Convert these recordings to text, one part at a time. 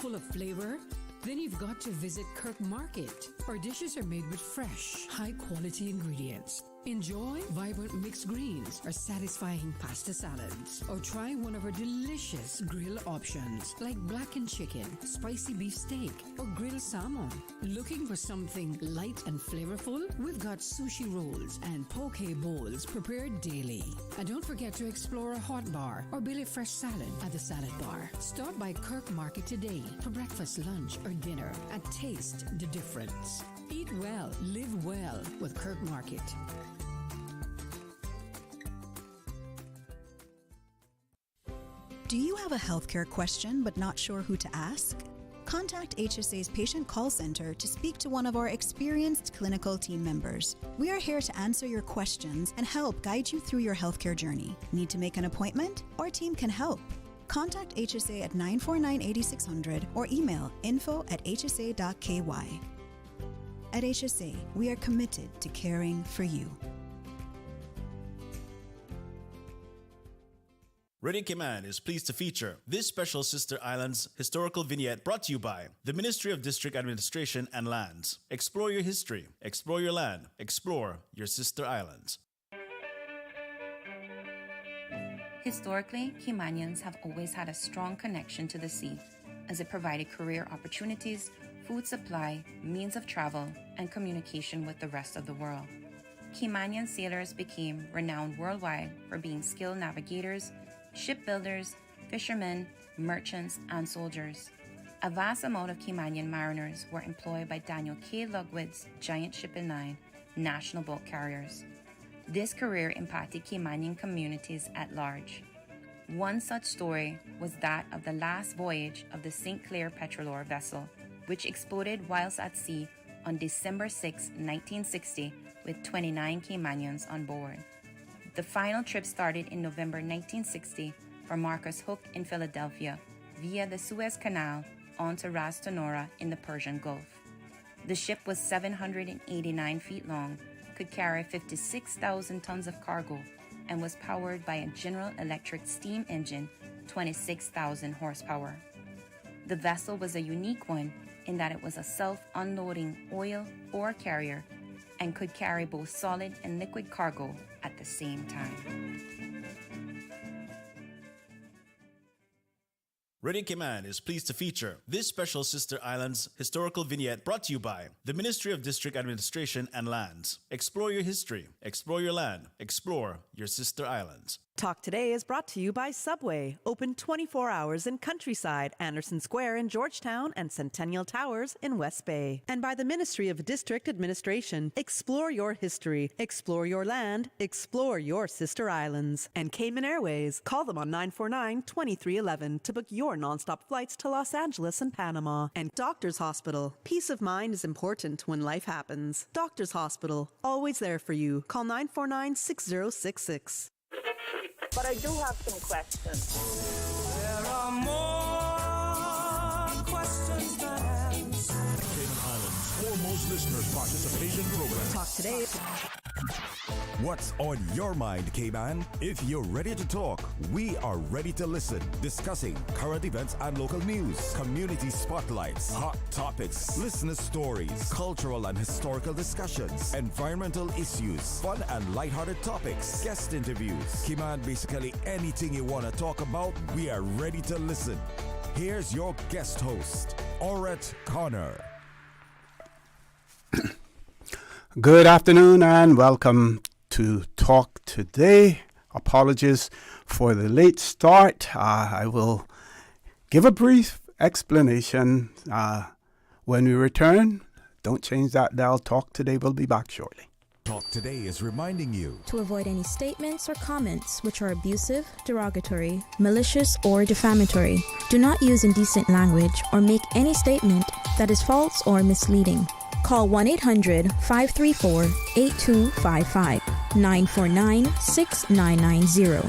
full of flavor? Then you've got to visit Kirk Market. Our dishes are made with fresh, high-quality ingredients. Enjoy vibrant mixed greens or satisfying pasta salads. Or try one of our delicious grill options like blackened chicken, spicy beef steak, or grilled salmon. Looking for something light and flavorful? We've got sushi rolls and poke bowls prepared daily. And don't forget to explore a hot bar or Billy Fresh salad at the salad bar. Stop by Kirk Market today for breakfast, lunch, or dinner and taste the difference. Eat well, live well with Kirk Market. Do you have a healthcare question but not sure who to ask? Contact HSA's Patient Call Center to speak to one of our experienced clinical team members. We are here to answer your questions and help guide you through your healthcare journey. Need to make an appointment? Our team can help. Contact HSA at 949-8600 or email info@hsa.ky. At HSA, we are committed to caring for you. Radio Cayman is pleased to feature this special Sister Islands historical vignette brought to you by the Ministry of District Administration and Lands. Explore your history, explore your land, explore your Sister Islands. Historically, Caymanians have always had a strong connection to the sea, as it provided career opportunities, food supply, means of travel, and communication with the rest of the world. Caymanian sailors became renowned worldwide for being skilled navigators, shipbuilders, fishermen, merchants, and soldiers. A vast amount of Caymanian mariners were employed by Daniel K. Lugwood's Giant Shipping Line, national boat carriers. This career impacted Caymanian communities at large. One such story was that of the last voyage of the St. Clair petrol ore vessel, which exploded whilst at sea on December 6, 1960, with 29 Caymanians on board. The final trip started in November 1960 for Marcus Hook in Philadelphia via the Suez Canal on to Ras Tanura in the Persian Gulf. The ship was 789 feet long, could carry 56,000 tons of cargo, and was powered by a General Electric steam engine, 26,000 horsepower. The vessel was a unique one in that it was a self-unloading oil ore carrier and could carry both solid and liquid cargo at the same time. Radio Cayman is pleased to feature this special Sister Islands historical vignette brought to you by the Ministry of District Administration and Lands. Explore your history, explore your land, explore your Sister Islands. Talk Today is brought to you by Subway, open 24 hours in Countryside, Anderson Square in Georgetown, and Centennial Towers in West Bay. And by the Ministry of District Administration. Explore your history, explore your land, explore your Sister Islands. And Cayman Airways. Call them on 949-2311 to book your nonstop flights to Los Angeles and Panama. And Doctors Hospital. Peace of mind is important when life happens. Doctors Hospital, always there for you. Call 949-6066. But I do have some questions. There are more questions than answers. Cayman Islands' foremost listeners' participation program. Talk Today. What's on your mind, Cayman? If you're ready to talk, we are ready to listen. Discussing current events and local news, community spotlights, hot topics, listener stories, cultural and historical discussions, environmental issues, fun and lighthearted topics, guest interviews. Cayman, basically anything you want to talk about, we are ready to listen. Here's your guest host, Orrett Connor. Good afternoon and welcome to Talk Today. Apologies for the late start. I will give a brief explanation when we return. Don't change that dial. Talk Today will be back shortly. Talk Today is reminding you to avoid any statements or comments which are abusive, derogatory, malicious, or defamatory. Do not use indecent language or make any statement that is false or misleading. Call 1-800-534-8255, 949-6990,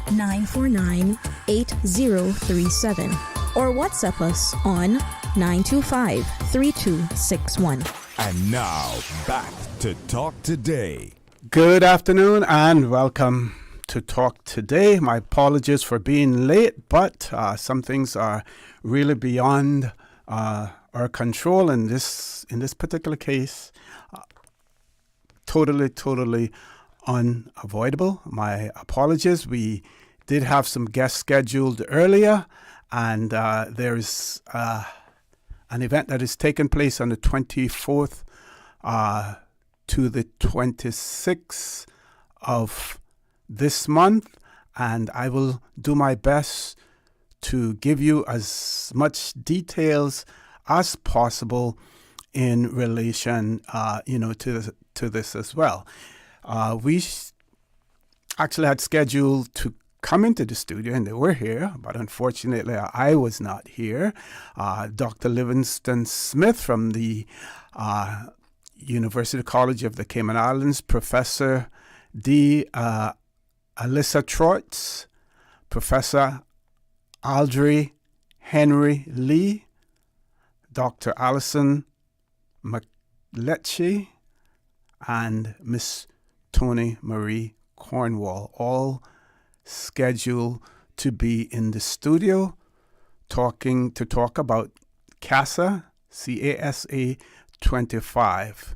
949-8037, or WhatsApp us on 925-3261. And now, back to Talk Today. Good afternoon and welcome to Talk Today. My apologies for being late, but some things are really beyond our control in this particular case, totally unavoidable. My apologies. We did have some guests scheduled earlier, and there's an event that is taking place on the 24th to the 26th of this month, and I will do my best to give you as much details as possible in relation, to this as well. We actually had scheduled to come into the studio, and they were here, but unfortunately I was not here. Dr. Livingston Smith from the University College of the Cayman Islands, Professor D. Alyssa Troitz, Professor Aldry Henry Lee, Dr. Allison McLetchie, and Miss Tony Marie Cornwall, all scheduled to be in the studio talk about CASA, CASA 25.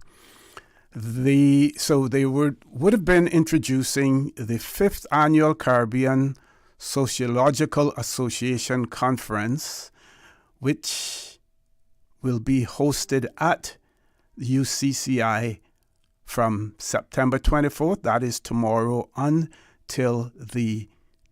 So they would have been introducing the 5th Annual Caribbean Sociological Association Conference, which will be hosted at UCCI from September 24th, that is tomorrow, until the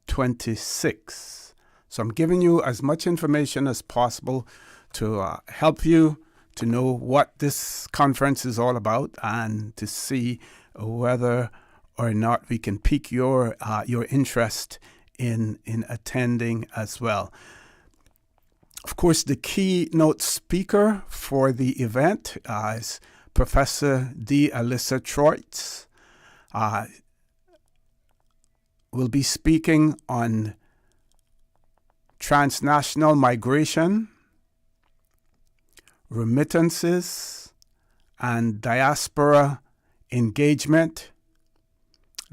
26th. So I'm giving you as much information as possible to help you to know what this conference is all about and to see whether or not we can pique your interest in attending as well. Of course, the keynote speaker for the event is Professor D. Alyssa Troitz. Will be speaking on transnational migration, remittances, and diaspora engagement.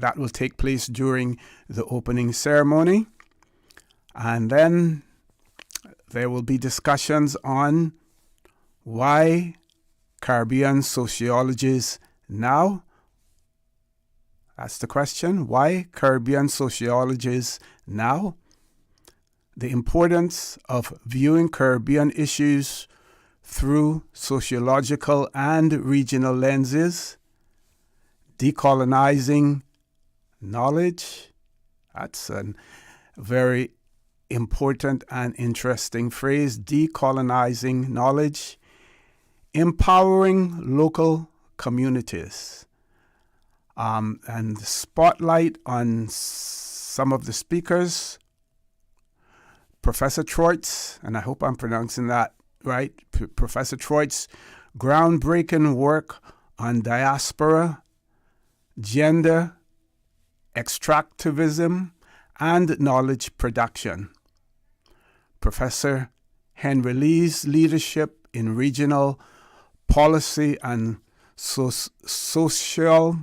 That will take place during the opening ceremony. And then there will be discussions on why Caribbean sociologists now. That's the question. Why Caribbean sociologists now? The importance of viewing Caribbean issues through sociological and regional lenses. Decolonizing knowledge. That's a very important and interesting phrase. Decolonizing knowledge. Empowering local communities. And spotlight on some of the speakers. Professor Troitz, and I hope I'm pronouncing that right, Professor Troitz, groundbreaking work on diaspora, gender, extractivism, and knowledge production. Professor Henry Lee's leadership in regional policy and social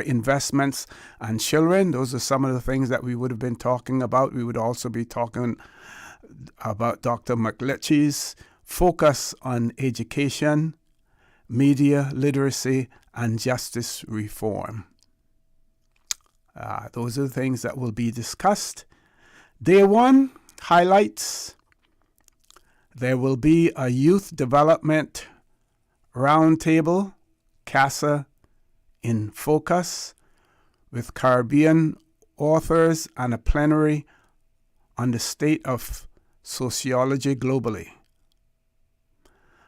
investments and children. Those are some of the things that we would have been talking about. We would also be talking about Dr. McLetchie's focus on education, media literacy, and justice reform. Those are the things that will be discussed. Day one, highlights. There will be a youth development roundtable, CASA in focus, with Caribbean authors and a plenary on the state of sociology globally.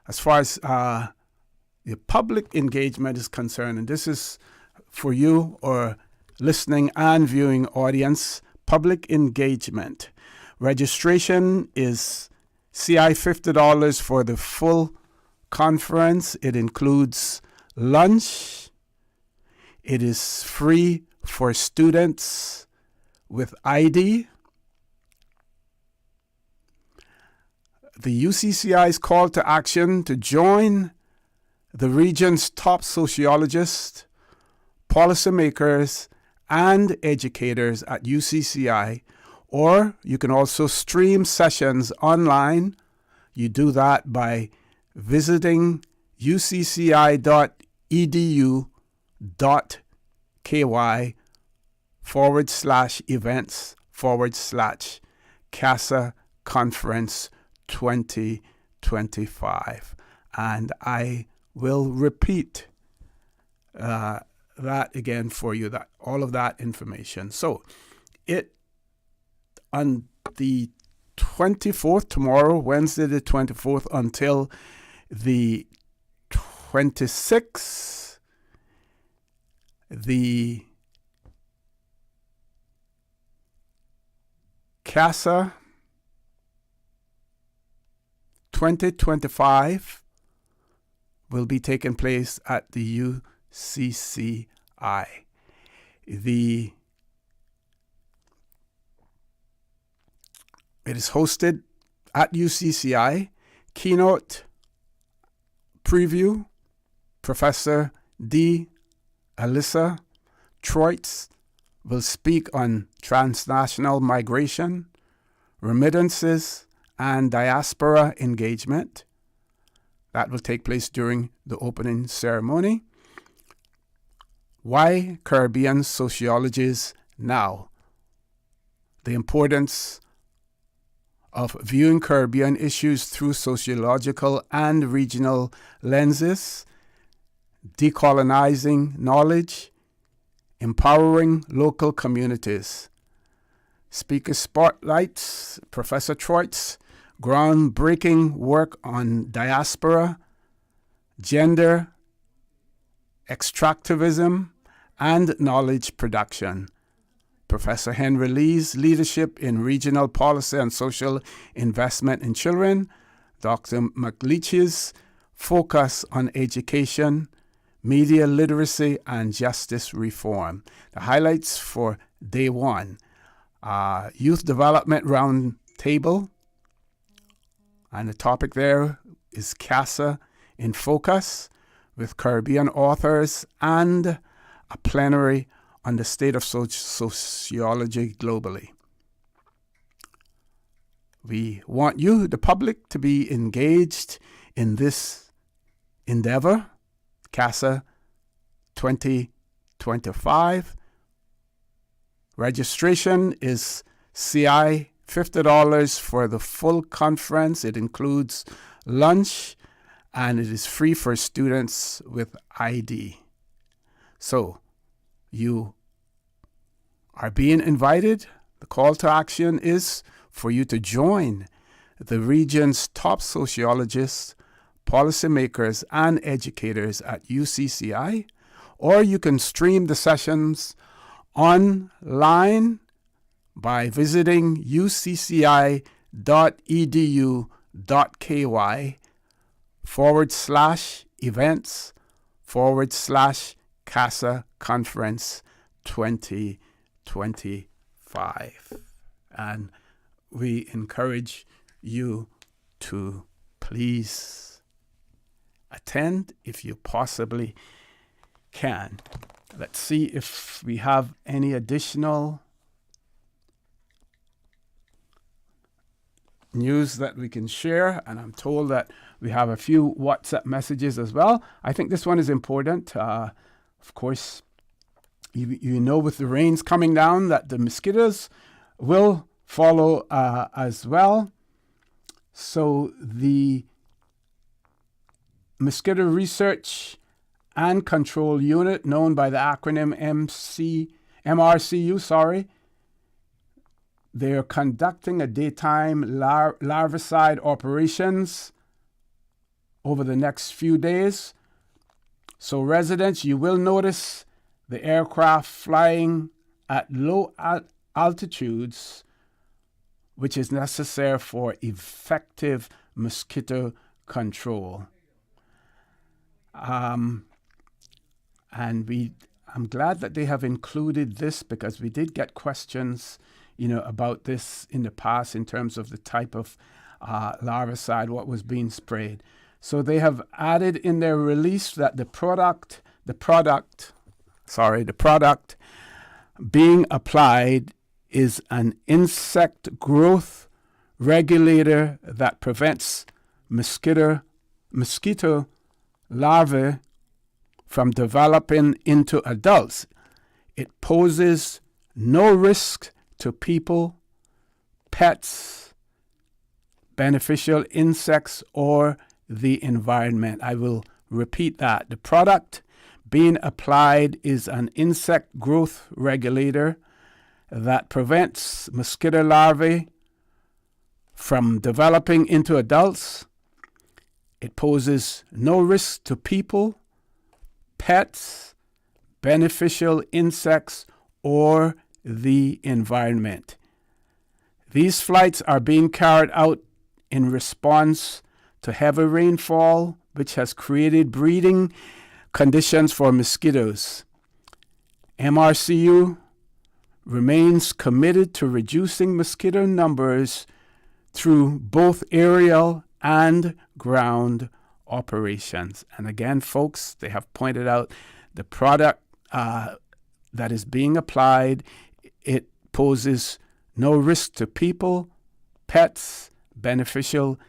As far as the public engagement is concerned, and this is for you or listening and viewing audience, public engagement. Registration is CI $50 for the full conference. It includes lunch. It is free for students with ID. The UCCI's call to action to join the region's top sociologists, policymakers, and educators at UCCI, or you can also stream sessions online You do that by visiting ucci.edu.ky/events/CASA Conference 2025. And I will repeat that again for you, that all of that information. So on the 24th, tomorrow, Wednesday the 24th, until the 26th, the CASA 2025 will be taking place at the UCCI. It is hosted at UCCI. Keynote preview, Professor D. Alyssa Troitz will speak on transnational migration, remittances, and diaspora engagement. That will take place during the opening ceremony. Why Caribbean Sociologies Now? The importance of viewing Caribbean issues through sociological and regional lenses, decolonizing knowledge, empowering local communities. Speaker spotlights Professor Troit's groundbreaking work on diaspora, gender, extractivism, and knowledge production. Professor Henry Lee's leadership in regional policy and social investment in children. Dr. McLeach's focus on education, media literacy, and justice reform. The highlights for day one: Youth Development Roundtable, and the topic there is CASA in Focus, with Caribbean authors, and a plenary on the state of sociology globally. We want you, the public, to be engaged in this endeavor, CASA 2025. Registration is CI $50 for the full conference. It includes lunch, and it is free for students with ID. So, you are being invited. The call to action is for you to join the region's top sociologists, policymakers, and educators at UCCI, or you can stream the sessions online by visiting ucci.edu.ky/events/CASA Conference 2025. And we encourage you to please attend if you possibly can. Let's see if we have any additional news that we can share. And I'm told that we have a few WhatsApp messages as well. I think this one is important. Of course, you know, with the rains coming down, that the mosquitoes will follow as well. So the Mosquito Research and Control Unit, known by the acronym MRCU, they're conducting a daytime larvicide operations over the next few days. So residents, you will notice the aircraft flying at low altitudes, which is necessary for effective mosquito control. And I'm glad that they have included this, because we did get questions, about this in the past in terms of the type of larvicide, what was being sprayed. So they have added in their release that the product being applied is an insect growth regulator that prevents mosquito larvae from developing into adults. It poses no risk to people, pets, beneficial insects, or the environment. I will repeat that. The product being applied is an insect growth regulator that prevents mosquito larvae from developing into adults. It poses no risk to people, pets, beneficial insects, or the environment. These flights are being carried out in response to heavy rainfall, which has created breeding conditions for mosquitoes. MRCU remains committed to reducing mosquito numbers through both aerial and ground operations. And again, folks, they have pointed out the product that is being applied, it poses no risk to people, pets, beneficial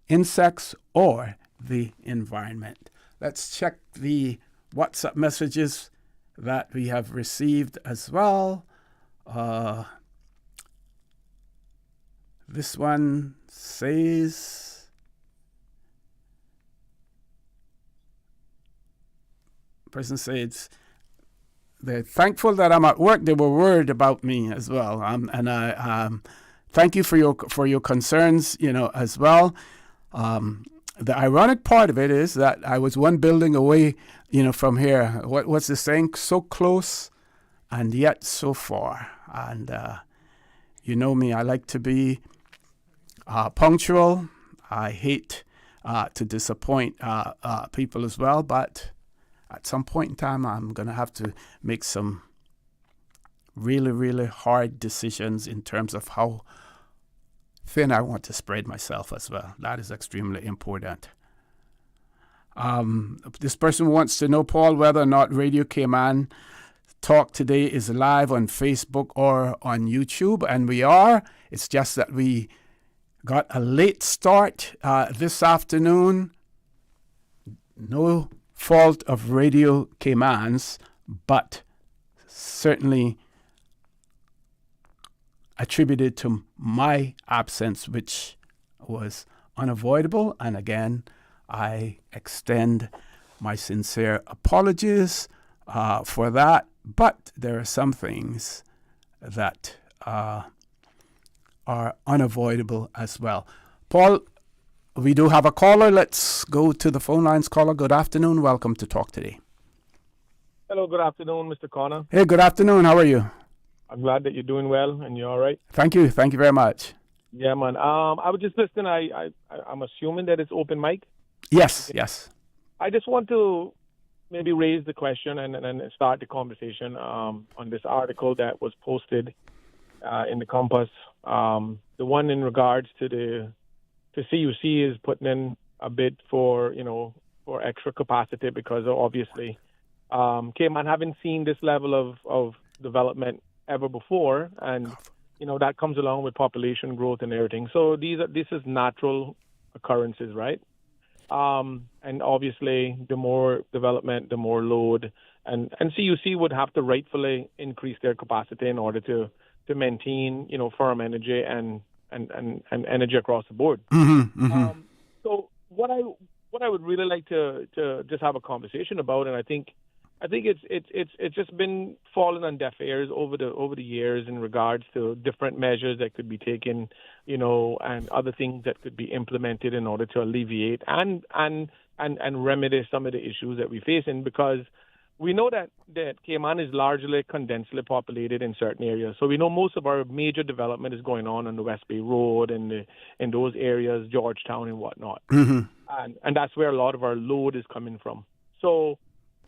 insects, or the environment. Let's check the WhatsApp messages that we have received as well. This one says, person says, they're thankful that I'm at work. They were worried about me as well. And I thank you for your concerns, as well. The ironic part of it is that I was one building away, from here. What's the saying? So close and yet so far. And you know me, I like to be punctual. I hate to disappoint people as well, but at some point in time, I'm going to have to make some really, really hard decisions in terms of how thin I want to spread myself as well. That is extremely important. This person wants to know, Paul, whether or not Radio Cayman Talk today is live on Facebook or on YouTube, and we are. It's just that we got a late start this afternoon. No fault of Radio Cayman's, but certainly attributed to my absence, which was unavoidable. And again, I extend my sincere apologies for that. But there are some things that are unavoidable as well. Paul, we do have a caller. Let's go to the phone lines. Caller, good afternoon. Welcome to Talk Today. Hello, good afternoon, Mr. Connor. Hey, good afternoon. How are you? I'm glad that you're doing well and you're all right. Thank you. Thank you very much. Yeah, man. I was just listening. I'm assuming that it's open mic. Yes, yes. I just want to maybe raise the question and start the conversation on this article that was posted in the Compass. The one in regards to CUC is putting in a bid for extra capacity because obviously Cayman haven't seen this level of development ever before, and that comes along with population growth and everything. So this is natural occurrences, right? And obviously, the more development, the more load, and CUC would have to rightfully increase their capacity in order to maintain firm energy and energy across the board. Mm-hmm, mm-hmm. So what I would really like to just have a conversation about, and I think it's just been falling on deaf ears over the years in regards to different measures that could be taken, and other things that could be implemented in order to alleviate and remedy some of the issues that we face in, because we know that Cayman is largely condensely populated in certain areas. So we know most of our major development is going on the West Bay Road and in those areas, Georgetown and whatnot. Mm-hmm. And that's where a lot of our load is coming from. So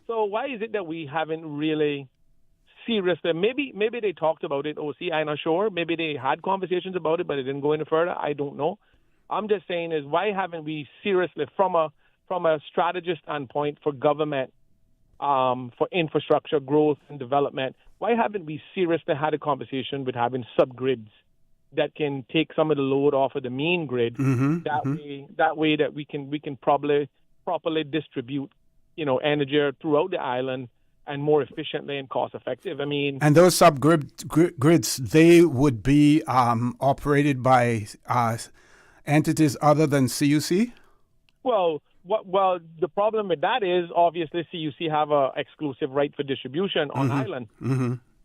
why is it that we haven't really seriously, maybe they talked about it, OC, I'm not sure. Maybe they had conversations about it, but it didn't go any further. I don't know. I'm just saying is, why haven't we seriously, from a strategist standpoint for government, for infrastructure growth and development, why haven't we seriously had a conversation with having subgrids that can take some of the load off of the main grid. That way that we can probably properly distribute, energy throughout the island and more efficiently and cost effective. I mean, and those grids, they would be operated by entities other than CUC? Well, the problem with that is obviously CUC have a exclusive right for distribution on island.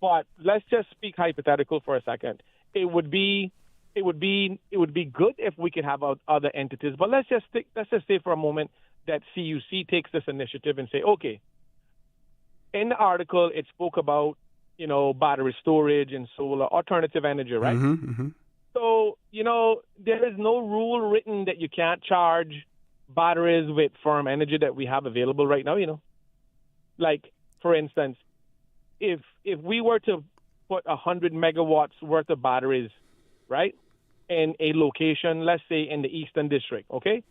But let's just speak hypothetical for a second. It would be good if we could have other entities. But let's just say for a moment that CUC takes this initiative and say, okay, in the article it spoke about battery storage and solar alternative energy, right? So there is no rule written that you can't charge batteries with firm energy that we have available right now. Like for instance, if we were to put 100 megawatts worth of batteries, right, in a location, let's say in the Eastern District, okay,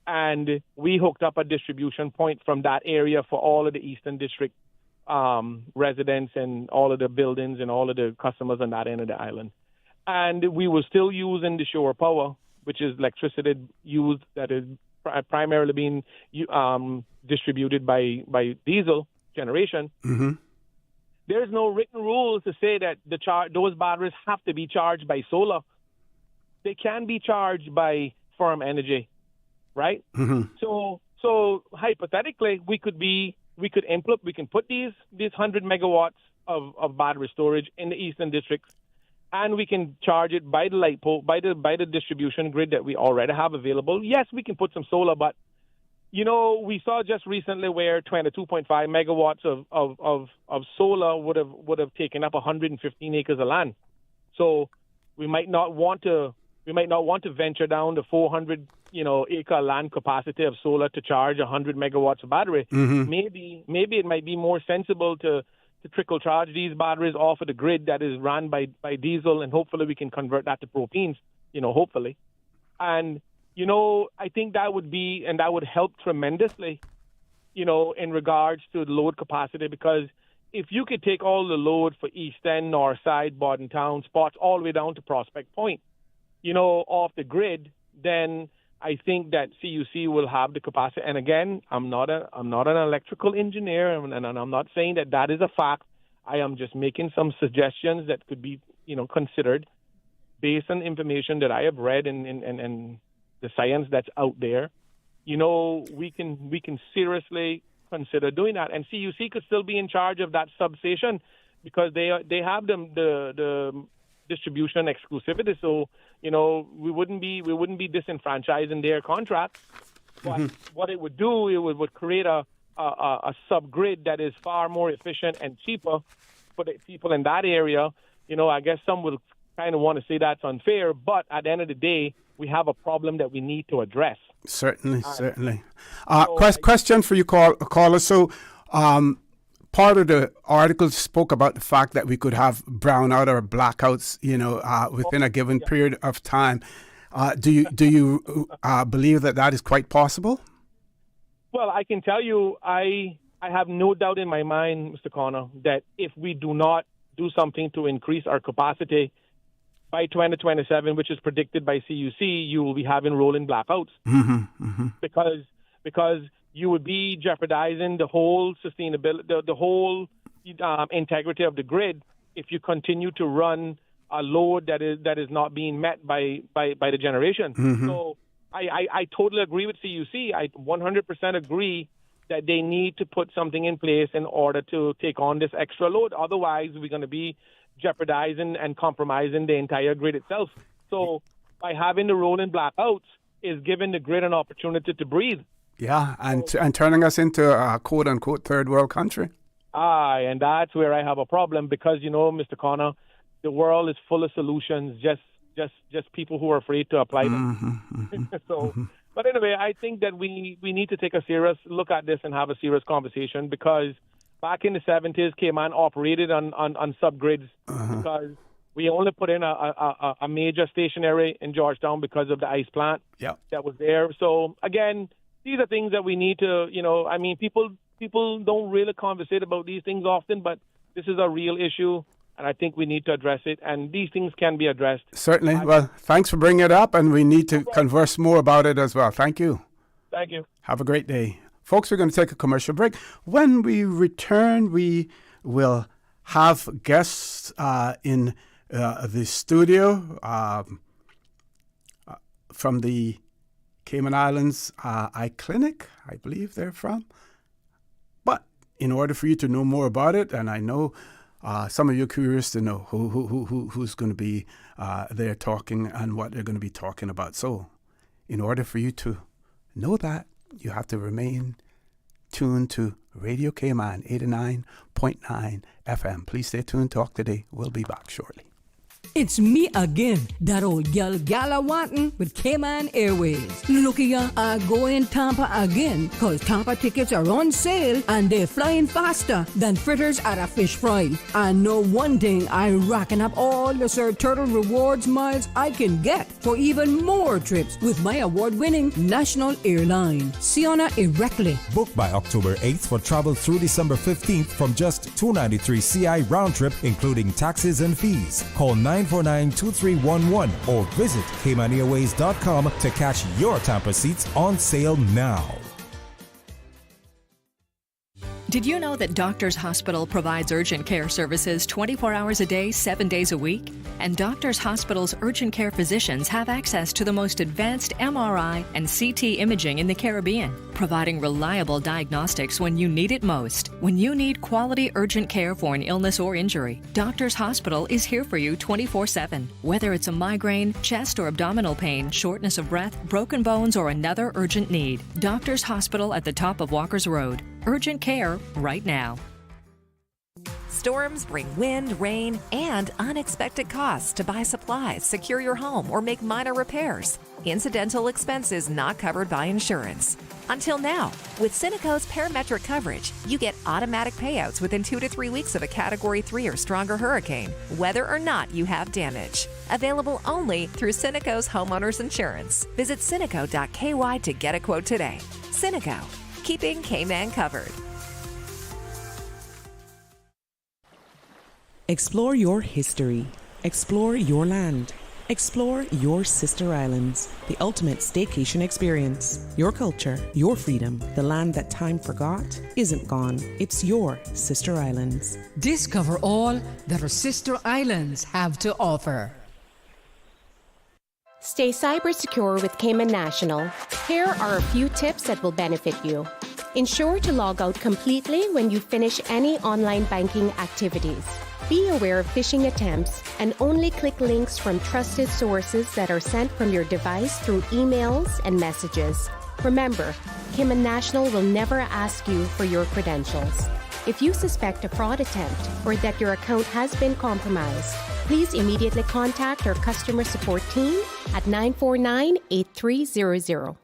and we hooked up a distribution point from that area for all of the Eastern District residents and all of the buildings and all of the customers on that end of the island, and we were still using the shore power, which is electricity used that is primarily being distributed by diesel generation. There's no written rules to say that those batteries have to be charged by solar. They can be charged by firm energy, right? So hypothetically, we can put these 100 megawatts of battery storage in the Eastern District, and we can charge it by the light pole, by the distribution grid that we already have available. Yes, we can put some solar, but we saw just recently where 22.5 megawatts of solar would have taken up 115 acres of land. So we might not want to venture down the 400 acre land capacity of solar to charge 100 megawatts of battery. Maybe it might be more sensible to trickle charge these batteries off of the grid that is run by diesel, and hopefully we can convert that to propanes. Hopefully, and I think that would help tremendously, in regards to the load capacity, because if you could take all the load for East End, Northside, Bordentown spots all the way down to Prospect Point, off the grid, then I think that CUC will have the capacity. And again, I'm not an electrical engineer, and I'm not saying that is a fact. I am just making some suggestions that could be, considered based on information that I have read and the science that's out there. We can seriously consider doing that, and CUC could still be in charge of that substation because they have the distribution exclusivity. So we wouldn't be disenfranchising their contract. But what it would do, it would create a subgrid that is far more efficient and cheaper for the people in that area. I guess some will kind of want to say that's unfair, but at the end of the day, we have a problem that we need to address. Certainly. Question for you, caller. So, part of the article spoke about the fact that we could have brownout or blackouts, within a given period of time. Do you believe that is quite possible? Well, I can tell you, I have no doubt in my mind, Mr. Connor, that if we do not do something to increase our capacity by 2027, which is predicted by CUC, you will be having rolling blackouts because you would be jeopardizing the whole sustainability, the whole integrity of the grid if you continue to run a load that is not being met by the generation. So I totally agree with CUC. I 100% agree that they need to put something in place in order to take on this extra load. Otherwise, we're going to be jeopardizing and compromising the entire grid itself. So by having the rolling blackouts is giving the grid an opportunity to breathe. Yeah, and turning us into a quote-unquote third world country. And that's where I have a problem because, Mr. Connor, the world is full of solutions, just people who are afraid to apply them. But anyway, I think that we need to take a serious look at this and have a serious conversation because back in the 70s, Cayman operated on subgrids because we only put in a major stationary in Georgetown because of the ice plant that was there. So, again, these are things that we need to, people don't really conversate about these things often, but this is a real issue. and I think we need to address it. And these things can be addressed. Certainly. Well, thanks for bringing it up, and we need to converse more about it as well. Thank you. Thank you. Have a great day. Folks, we're going to take a commercial break. When we return, we will have guests in the studio from the Cayman Islands Eye Clinic, I believe they're from. But in order for you to know more about it, and I know some of you are curious to know who's going to be there talking and what they're going to be talking about. So in order for you to know that, you have to remain tuned to Radio Cayman 89.9 FM. Please stay tuned. Talk today. We'll be back shortly. It's me again, that old gal wantin' with Cayman Airways. Look here, I go in Tampa again, cause Tampa tickets are on sale and they're flying faster than fritters at a fish fry. I know one thing, I'm racking up all the Sir Turtle Rewards miles I can get for even more trips with my award-winning national airline, Siona Erectly. Book by October 8th for travel through December 15th from just $293 CI round trip, including taxes and fees. Call 949-2311 or visit CaymanAirways.com to catch your Tampa seats on sale now. Did you know that Doctors Hospital provides urgent care services 24 hours a day, 7 days a week? And Doctors Hospital's urgent care physicians have access to the most advanced MRI and CT imaging in the Caribbean, providing reliable diagnostics when you need it most. When you need quality urgent care for an illness or injury, Doctors Hospital is here for you 24/7. Whether it's a migraine, chest or abdominal pain, shortness of breath, broken bones, or another urgent need, Doctors Hospital at the top of Walker's Road. Urgent care right now. Storms bring wind, rain, and unexpected costs to buy supplies, secure your home, or make minor repairs. Incidental expenses not covered by insurance. Until now, with Cineco's parametric coverage, you get automatic payouts within 2 to 3 weeks of a Category 3 or stronger hurricane, whether or not you have damage. Available only through Cineco's homeowners insurance. Visit Cineco.ky to get a quote today. Cineco, keeping Cayman covered. Explore your history. Explore your land. Explore your sister islands. The ultimate staycation experience. Your culture, your freedom. The land that time forgot isn't gone. It's your sister islands. Discover all that our sister islands have to offer. Stay cyber secure with Cayman National. Here are a few tips that will benefit you. Ensure to log out completely when you finish any online banking activities. Be aware of phishing attempts and only click links from trusted sources that are sent from your device through emails and messages. Remember, Cayman National will never ask you for your credentials. If you suspect a fraud attempt or that your account has been compromised, please immediately contact our customer support team at 949-8300.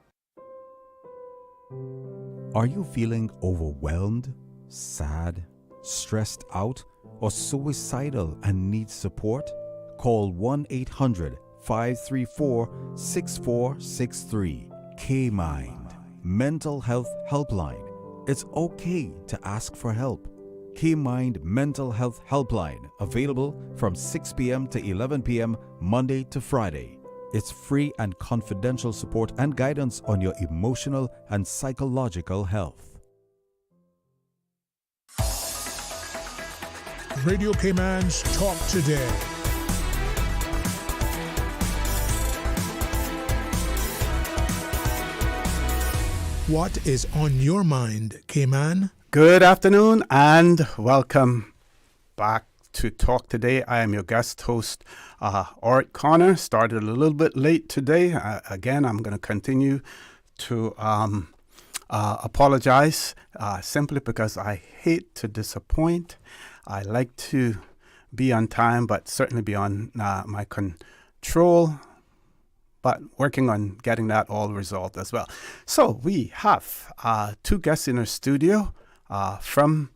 Are you feeling overwhelmed, sad, stressed out, or suicidal and need support? Call 1-800-534-6463. K-Mind, Mental Health Helpline. It's okay to ask for help. K-Mind Mental Health Helpline, available from 6 p.m. to 11 p.m. Monday to Friday. It's free and confidential support and guidance on your emotional and psychological health. Radio Cayman's Talk Today. What is on your mind, Cayman? Good afternoon and welcome back to Talk Today. I am your guest host, Orrett Connor. Started a little bit late today. Again, I'm going to continue to apologize simply because I hate to disappoint. I like to be on time, but certainly beyond my control, but working on getting that all resolved as well. So we have two guests in our studio from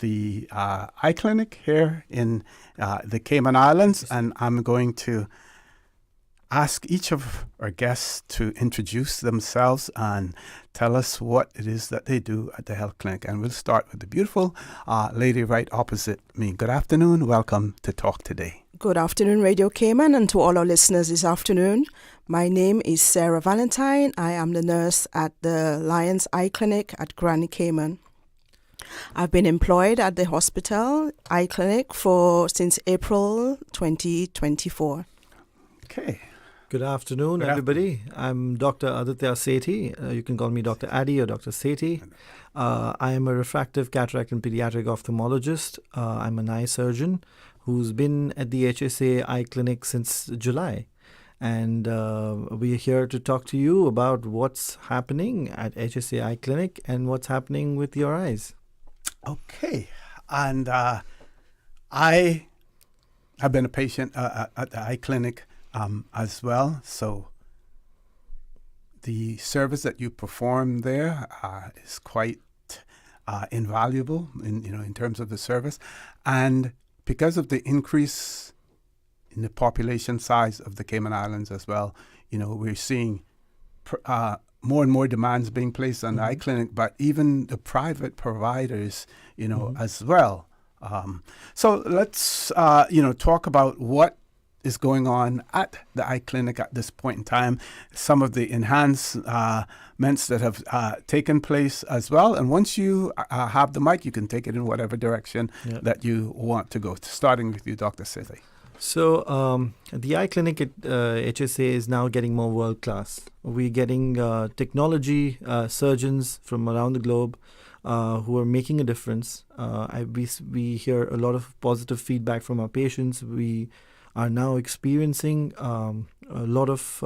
the eye clinic here in the Cayman Islands, and I'm going to ask each of our guests to introduce themselves and tell us what it is that they do at the health clinic. And we'll start with the beautiful lady right opposite me. Good afternoon. Welcome to Talk Today. Good afternoon, Radio Cayman, and to all our listeners this afternoon. My name is Sarah Valentine. I am the nurse at the Lions Eye Clinic at Granny Cayman. I've been employed at the hospital eye clinic since April 2024. Okay. Good afternoon, everybody. I'm Dr. Aditya Sethi. You can call me Dr. Addy or Dr. Sethi. I am a refractive cataract and pediatric ophthalmologist. I'm an eye surgeon who's been at the HSA Eye Clinic since July. And we're here to talk to you about what's happening at HSA Eye Clinic and what's happening with your eyes. Okay. And I have been a patient at the eye clinic as well. So the service that you perform there is quite invaluable in terms of the service. And because of the increase in the population size of the Cayman Islands as well, we're seeing more and more demands being placed on the eye clinic, but even the private providers, as well. So let's, talk about what is going on at the eye clinic at this point in time, some of the enhancements that have taken place as well. And once you have the mic, you can take it in whatever direction that you want to go, starting with you, Dr. Sethi. So the eye clinic at HSA is now getting more world-class. We're getting technology surgeons from around the globe who are making a difference. We hear a lot of positive feedback from our patients. We are now experiencing a lot of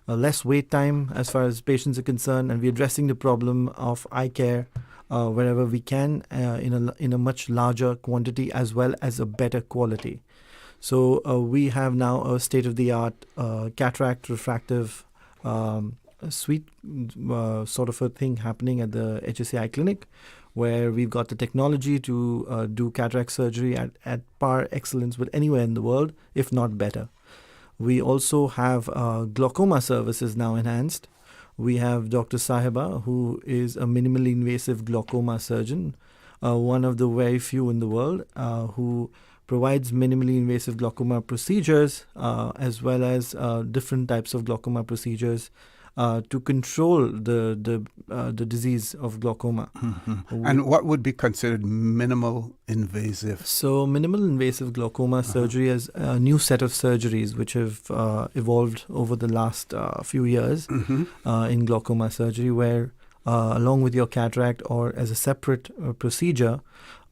less wait time as far as patients are concerned, and we're addressing the problem of eye care wherever we can in a much larger quantity as well as a better quality. So we have now a state-of-the-art cataract refractive suite sort of a thing happening at the HSA Eye Clinic, where we've got the technology to do cataract surgery at par excellence with anywhere in the world, if not better. We also have glaucoma services now enhanced. We have Dr. Sahiba, who is a minimally invasive glaucoma surgeon, one of the very few in the world, who provides minimally invasive glaucoma procedures as well as different types of glaucoma procedures to control the disease of glaucoma. Mm-hmm. And what would be considered minimal invasive? So minimal invasive glaucoma surgery is a new set of surgeries which have evolved over the last few years in glaucoma surgery, where along with your cataract or as a separate procedure,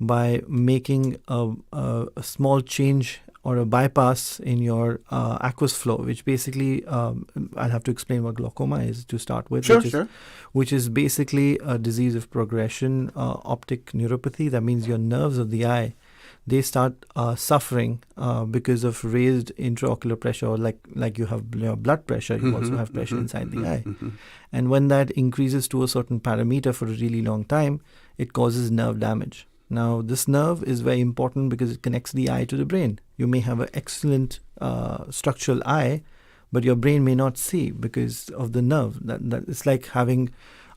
by making a small change or a bypass in your aqueous flow, which basically, I'll have to explain what glaucoma is to start with, which is basically a disease of progression, optic neuropathy. That means your nerves of the eye, they start suffering because of raised intraocular pressure, or like you have your blood pressure, you also have pressure inside the eye. And when that increases to a certain parameter for a really long time, it causes nerve damage. Now, this nerve is very important because it connects the eye to the brain. You may have an excellent structural eye, but your brain may not see because of the nerve. That it's like having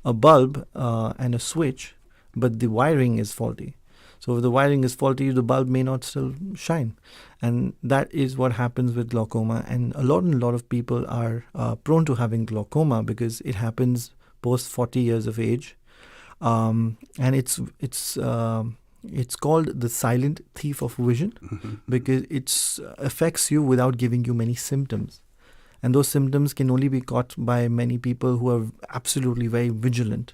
a bulb and a switch, but the wiring is faulty. So if the wiring is faulty, the bulb may not still shine. And that is what happens with glaucoma. And a lot of people are prone to having glaucoma because it happens post 40 years of age. And it's called the silent thief of vision because it affects you without giving you many symptoms. And those symptoms can only be caught by many people who are absolutely very vigilant.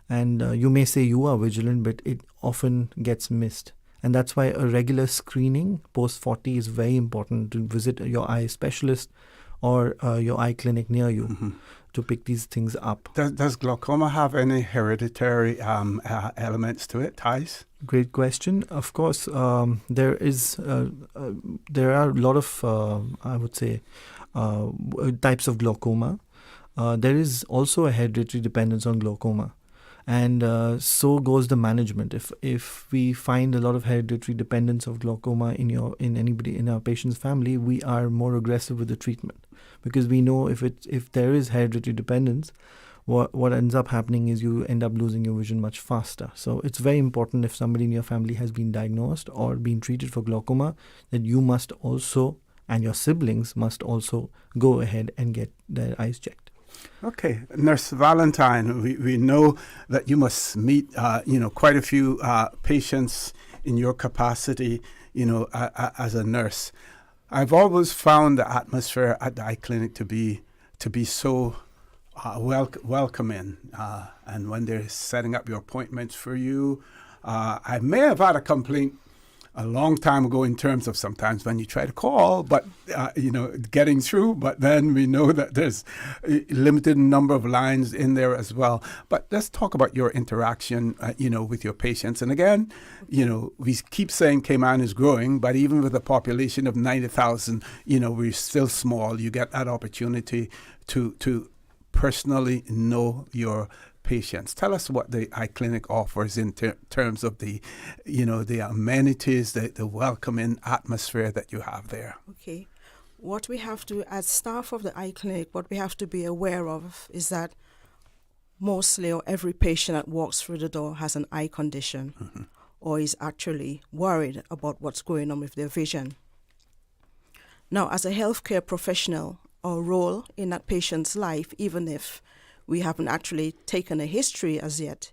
And you may say you are vigilant, but it often gets missed. And that's why a regular screening post 40 is very important, to visit your eye specialist or your eye clinic near you to pick these things up. Does glaucoma have any hereditary elements to it, ties? Great question. Of course, there are a lot of, I would say, types of glaucoma. There is also a hereditary dependence on glaucoma. And so goes the management. If we find a lot of hereditary dependence of glaucoma in our patient's family, we are more aggressive with the treatment because we know if there is hereditary dependence, what ends up happening is you end up losing your vision much faster. So it's very important, if somebody in your family has been diagnosed or been treated for glaucoma, that you must also, and your siblings must also, go ahead and get their eyes checked. Okay, Nurse Valentine, we know that you must meet quite a few patients in your capacity, as a nurse. I've always found the atmosphere at the eye clinic to be so welcoming, and when they're setting up your appointments for you, I may have had a complaint a long time ago in terms of sometimes when you try to call, but getting through. But then we know that there's a limited number of lines in there as well. But let's talk about your interaction, with your patients. And again, we keep saying Cayman is growing, but even with a population of 90,000, we're still small. You get that opportunity to personally know your patients. Tell us what the eye clinic offers in terms of the amenities, the welcoming atmosphere that you have there. Okay. What we have to, as staff of the eye clinic, what we have to be aware of is that mostly or every patient that walks through the door has an eye condition or is actually worried about what's going on with their vision. Now, as a healthcare professional, our role in that patient's life, even if we haven't actually taken a history as yet,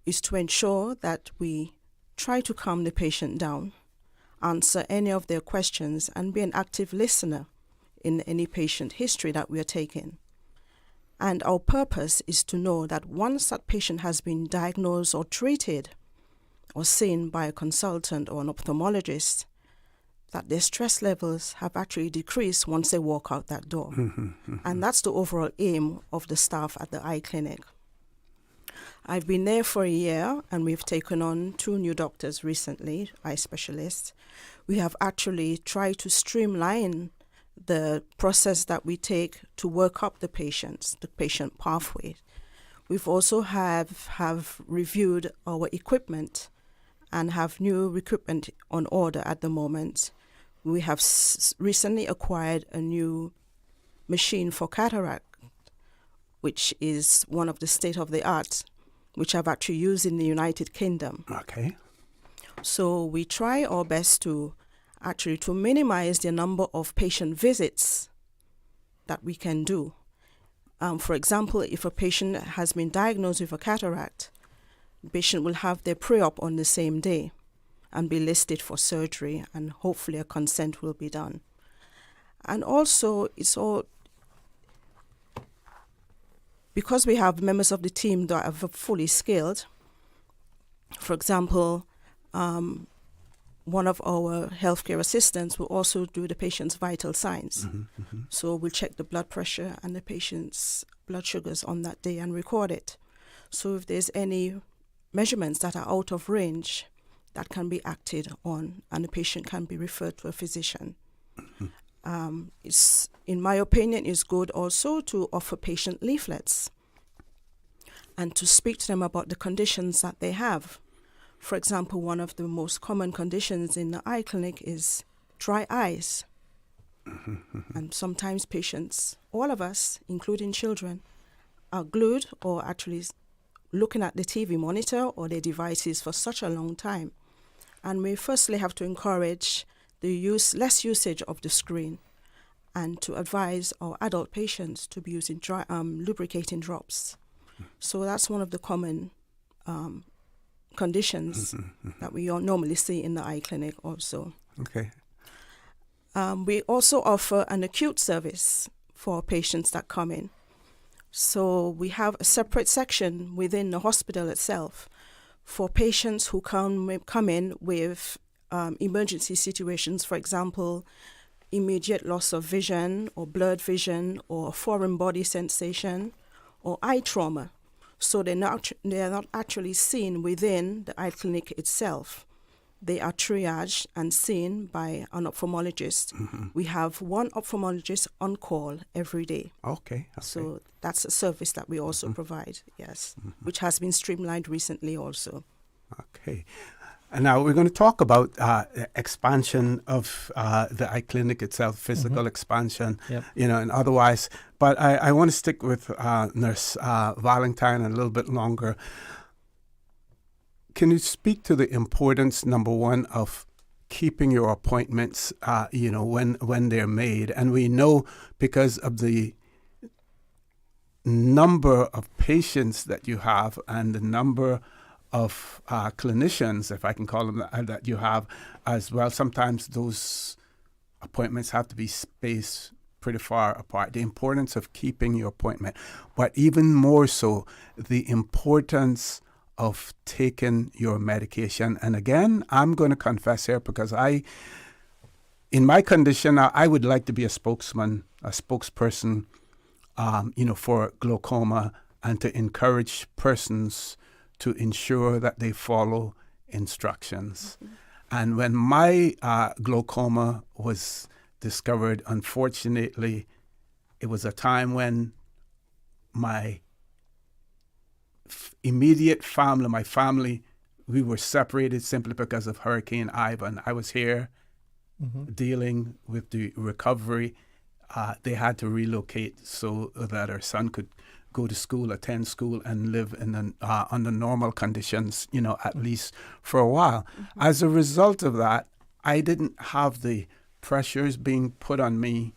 is to ensure that we try to calm the patient down, answer any of their questions, and be an active listener in any patient history that we are taking. And our purpose is to know that once that patient has been diagnosed or treated or seen by a consultant or an ophthalmologist, that their stress levels have actually decreased once they walk out that door. And that's the overall aim of the staff at the eye clinic. I've been there for a year, and we've taken on 2 new doctors recently, eye specialists. We have actually tried to streamline the process that we take to work up the patient pathway. We've also have reviewed our equipment and have new equipment on order at the moment. We have recently acquired a new machine for cataract, which is one of the state-of-the-art, which I've actually used in the United Kingdom. Okay. So we try our best to minimize the number of patient visits that we can do. For example, if a patient has been diagnosed with a cataract, the patient will have their pre-op on the same day and be listed for surgery, and hopefully a consent will be done. And also, it's all because we have members of the team that are fully skilled. For example, one of our healthcare assistants will also do the patient's vital signs. So we'll check the blood pressure and the patient's blood sugars on that day and record it. So if there's any measurements that are out of range, that can be acted on, and the patient can be referred to a physician. It's, in my opinion, is good also to offer patient leaflets and to speak to them about the conditions that they have. For example, one of the most common conditions in the eye clinic is dry eyes. And sometimes patients, all of us, including children, are glued or actually looking at the TV monitor or their devices for such a long time. And we firstly have to encourage the less usage of the screen, and to advise our adult patients to be using lubricating drops. So that's one of the common conditions that we normally see in the eye clinic also. Okay. We also offer an acute service for patients that come in. So we have a separate section within the hospital itself for patients who come in with emergency situations, for example, immediate loss of vision or blurred vision or foreign body sensation or eye trauma. So they are not actually seen within the eye clinic itself. They are triaged and seen by an ophthalmologist. We have one ophthalmologist on call every day. Okay. So that's a service that we also provide, yes, which has been streamlined recently also. Okay. And now we're going to talk about expansion of the iClinic itself, physical expansion, and otherwise. But I want to stick with Nurse Valentine a little bit longer. Can you speak to the importance, number one, of keeping your appointments, when they're made? And we know because of the number of patients that you have and the number of clinicians, if I can call them that you have as well, sometimes those appointments have to be spaced pretty far apart. The importance of keeping your appointment, but even more so, the importance of taking your medication. And again, I'm going to confess here because in my condition, I would like to be a spokesperson, for glaucoma, and to encourage persons to ensure that they follow instructions. Mm-hmm. And when my glaucoma was discovered, unfortunately, it was a time when my immediate family, my family, we were separated simply because of Hurricane Ivan. I was here dealing with the recovery. They had to relocate so that our son could go to school, attend school, and live under normal conditions, at least for a while. Mm-hmm. As a result of that, I didn't have the pressures being put on me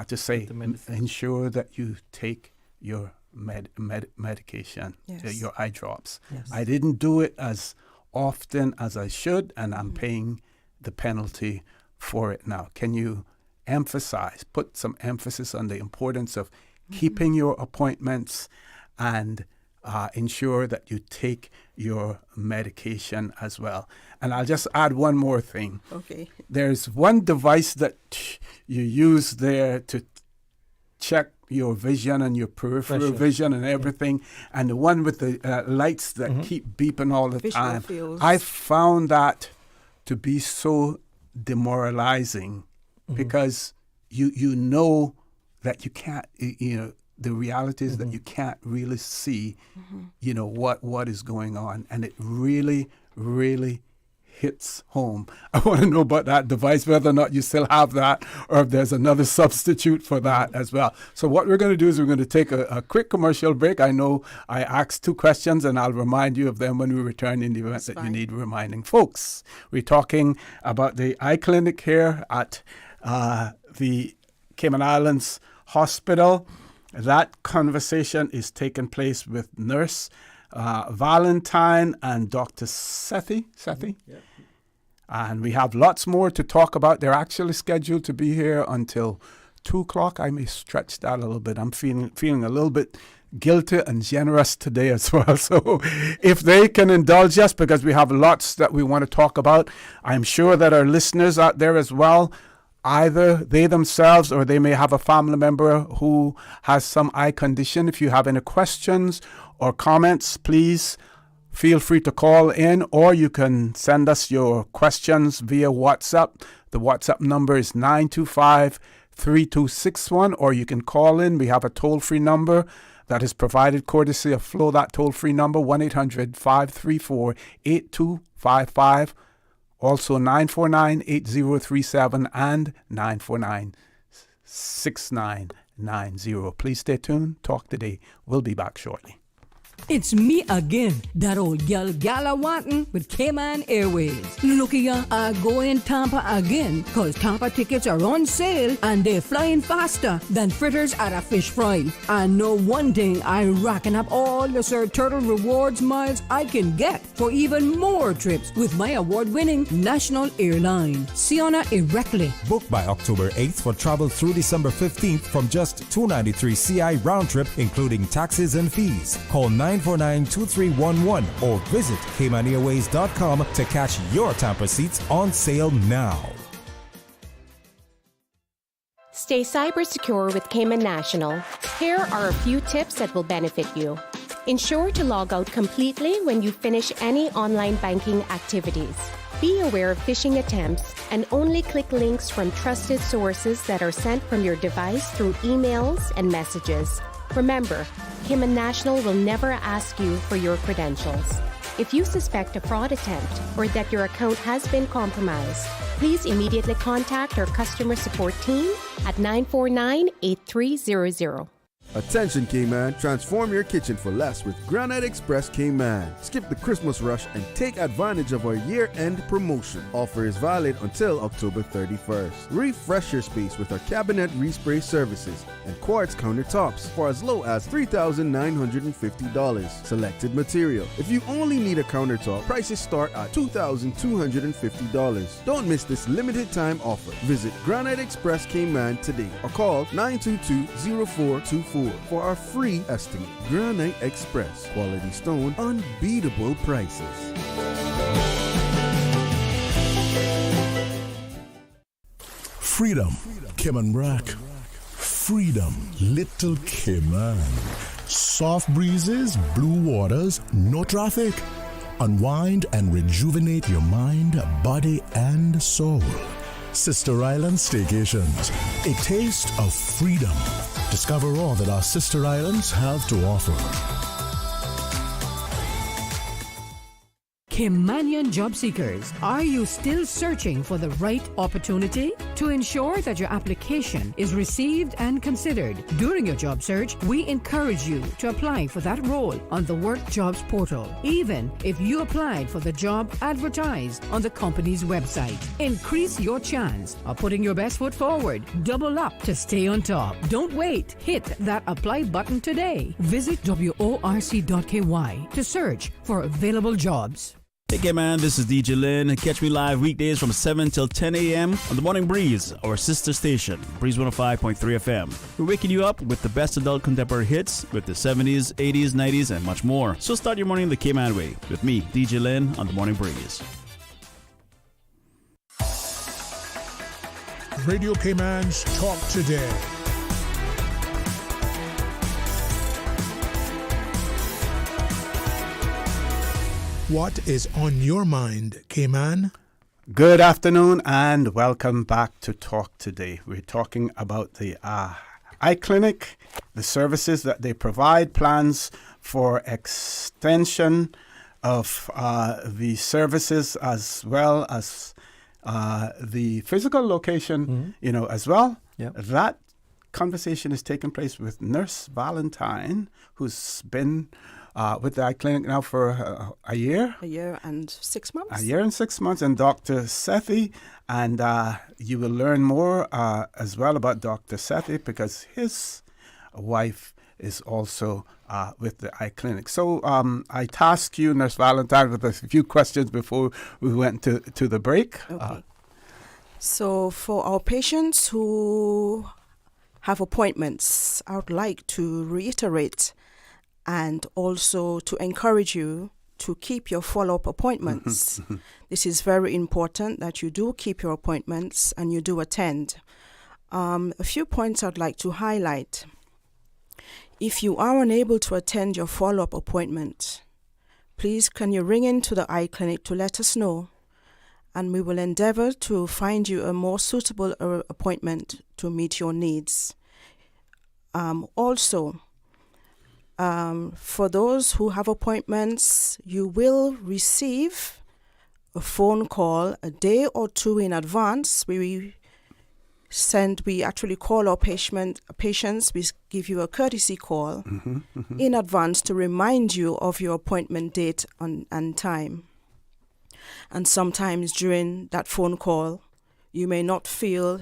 to say, ensure that you take your medication, your eye drops. Yes. I didn't do it as often as I should, and I'm paying the penalty for it now. Can you put some emphasis on the importance of keeping your appointments and ensure that you take your medication as well? And I'll just add one more thing. Okay. There's one device that you use there to check your vision and your peripheral vision and everything, and the one with the lights that keep beeping all the visual time. fields. I found that to be so demoralizing because you know that you can't, the reality is that you can't really see, what is going on, and it really, really hits home. I want to know about that device, whether or not you still have that, or if there's another substitute for that as well. So what we're going to do is we're going to take a quick commercial break. I know I asked 2 questions, and I'll remind you of them when we return in the event that you need reminding. Folks, we're talking about the iClinic here at the Cayman Islands Hospital. That conversation is taking place with Nurse Valentine and Dr. Sethi. Yeah. And we have lots more to talk about. They're actually scheduled to be here until 2 o'clock. I may stretch that a little bit. I'm feeling a little bit guilty and generous today as well. So if they can indulge us, because we have lots that we want to talk about, I'm sure that our listeners out there as well, either they themselves or they may have a family member who has some eye condition. If you have any questions or comments, please feel free to call in, or you can send us your questions via WhatsApp. The WhatsApp number is 925-3261, or you can call in. We have a toll-free number that is provided courtesy of Flow. That toll-free number, 1-800-534-8255. Also 949-8037 and 949-6990. Please stay tuned. Talk today. We'll be back shortly. It's me again, that old gala wantin' with Cayman Airways. Look here, I go in Tampa again, cause Tampa tickets are on sale and they're flying faster than fritters at a fish fry. I know one thing, I'm racking up all the Sir Turtle Rewards miles I can get for even more trips with my award-winning national airline, Siona Erectly. Book by October 8th for travel through December 15th from just $293 CI round trip, including taxes and fees. Call 949-2311 or visit CaymanAirways.com to catch your Tampa seats on sale now. Stay cyber secure with Cayman National. Here are a few tips that will benefit you. Ensure to log out completely when you finish any online banking activities. Be aware of phishing attempts and only click links from trusted sources that are sent from your device through emails and messages. Remember, Cayman National will never ask you for your credentials. If you suspect a fraud attempt or that your account has been compromised, please immediately contact our customer support team at 949-8300. Attention Cayman, transform your kitchen for less with Granite Express Cayman. Skip the Christmas rush and take advantage of our year-end promotion. Offer is valid until October 31st. Refresh your space with our cabinet respray services and quartz countertops for as low as $3,950. Selected material. If you only need a countertop, prices start at $2,250. Don't miss this limited time offer. Visit Granite Express Cayman today or call 922-0424 for our free estimate. Granite Express, quality stone, unbeatable prices. Freedom, Cayman Rack. Freedom, Little Cayman. Soft breezes, blue waters, no traffic. Unwind and rejuvenate your mind, body, and soul. Sister Island Staycations, a taste of freedom. Discover all that our sister islands have to offer. Caymanian job seekers, are you still searching for the right opportunity? To ensure that your application is received and considered during your job search, we encourage you to apply for that role on the Work Jobs portal, even if you applied for the job advertised on the company's website. Increase your chance of putting your best foot forward. Double up to stay on top. Don't wait. Hit that apply button today. Visit WORC.KY to search for available jobs. Hey, Cayman, this is DJ Lynn. Catch me live weekdays from 7 till 10 a.m. on the Morning Breeze, our sister station, Breeze 105.3 FM. We're waking you up with the best adult contemporary hits with the 70s, 80s, 90s, and much more. So start your morning the Cayman way with me, DJ Lynn, on the Morning Breeze. Radio Cayman's Talk Today. What is on your mind, Cayman? Good afternoon and welcome back to Talk Today. We're talking about the eye clinic, the services that they provide, plans for extension of the services as well as the physical location, as well. Yep. That conversation is taking place with Nurse Valentine, who's been with the eye clinic now for a year. A year and 6 months. A year and 6 months, and Dr. Sethi, and you will learn more as well about Dr. Sethi because his wife is also with the eye clinic. So I task you, Nurse Valentine, with a few questions before we went to the break. Okay. So for our patients who have appointments, I would like to reiterate and also to encourage you to keep your follow-up appointments. This is very important that you do keep your appointments and you do attend. A few points I'd like to highlight. If you are unable to attend your follow-up appointment, please can you ring into the eye clinic to let us know, and we will endeavor to find you a more suitable appointment to meet your needs. Also, for those who have appointments, you will receive a phone call a day or two in advance. We actually call our patients, we give you a courtesy call in advance to remind you of your appointment date and time. And sometimes during that phone call, you may not feel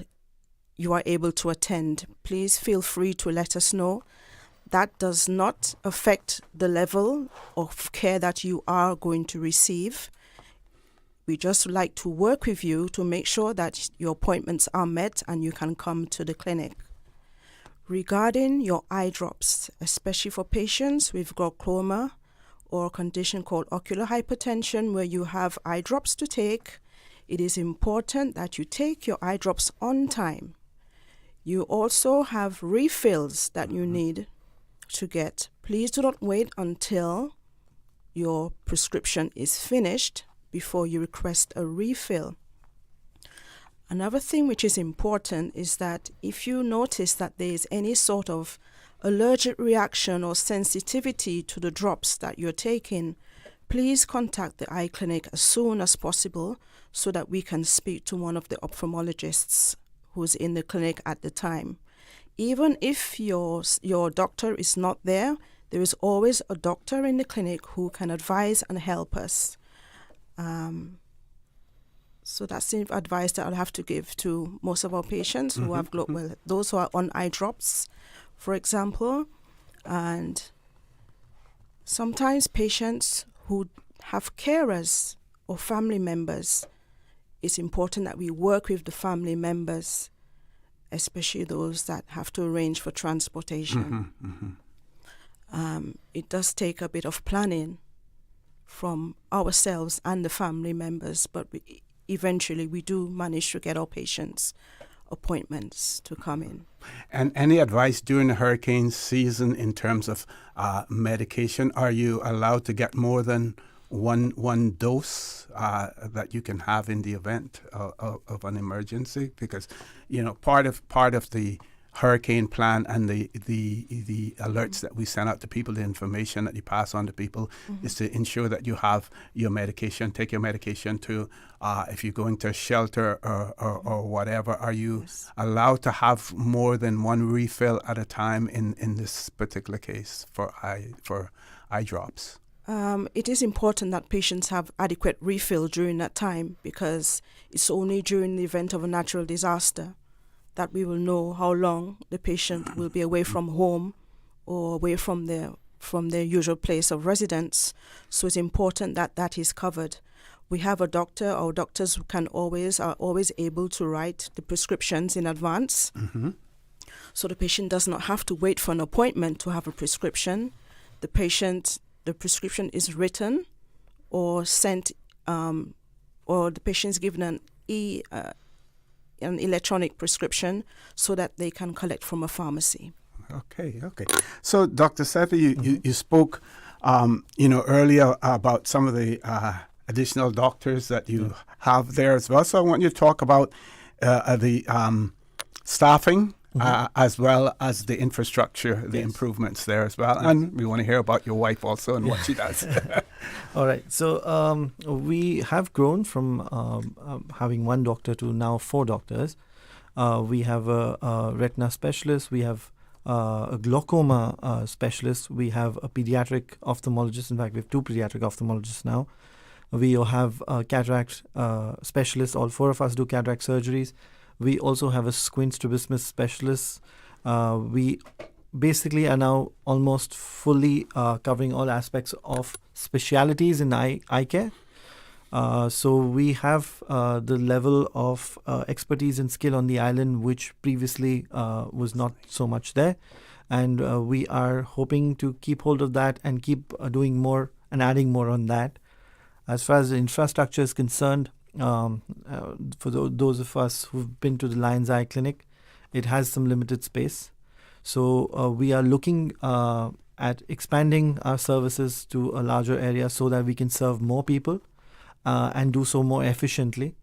you are able to attend. Please feel free to let us know. That does not affect the level of care that you are going to receive. We just like to work with you to make sure that your appointments are met and you can come to the clinic. Regarding your eye drops, especially for patients with glaucoma or a condition called ocular hypertension where you have eye drops to take, it is important that you take your eye drops on time. You also have refills that you need to get. Please do not wait until your prescription is finished before you request a refill. Another thing which is important is that if you notice that there is any sort of allergic reaction or sensitivity to the drops that you're taking, please contact the eye clinic as soon as possible so that we can speak to one of the ophthalmologists who's in the clinic at the time. Even if your doctor is not there, there is always a doctor in the clinic who can advise and help us. So that's the advice that I'll have to give to most of our patients who have those who are on eye drops, for example, and sometimes patients who have carers or family members. It's important that we work with the family members, especially those that have to arrange for transportation. It does take a bit of planning from ourselves and the family members, but eventually we do manage to get our patients appointments to come in. And any advice during the hurricane season in terms of medication? Are you allowed to get more than one dose that you can have in the event of an emergency? Because, you know, part of the hurricane plan and the alerts that we send out to people, the information that you pass on to people, is to ensure that you have your medication, take your medication to, if you're going to a shelter or whatever. Are you allowed to have more than one refill at a time in this particular case for eye drops? It is important that patients have adequate refill during that time, because it's only during the event of a natural disaster that we will know how long the patient will be away from home or away from their usual place of residence. So it's important that that is covered. We have a doctor. Our doctors are always able to write the prescriptions in advance. So the patient does not have to wait for an appointment to have a prescription. The prescription is written or sent, or the patient is given an electronic prescription so that they can collect from a pharmacy. Okay. So, Dr. Sethi, you spoke, earlier about some of the additional doctors that you have there as well. So I want you to talk about the staffing as well as the infrastructure, the improvements there as well. And we want to hear about your wife also and what she does. All right. So we have grown from having one doctor to now 4 doctors. We have a retina specialist. We have a glaucoma specialist. We have a pediatric ophthalmologist. In fact, we have 2 pediatric ophthalmologists now. We have a cataract specialist. All 4 of us do cataract surgeries. We also have a squint strabismus specialist. We basically are now almost fully covering all aspects of specialities in eye care. So we have the level of expertise and skill on the island, which previously was not so much there. And we are hoping to keep hold of that and keep doing more and adding more on that. As far as the infrastructure is concerned, for those of us who've been to the Lion's Eye Clinic, it has some limited space. So we are looking at expanding our services to a larger area so that we can serve more people and do so more efficiently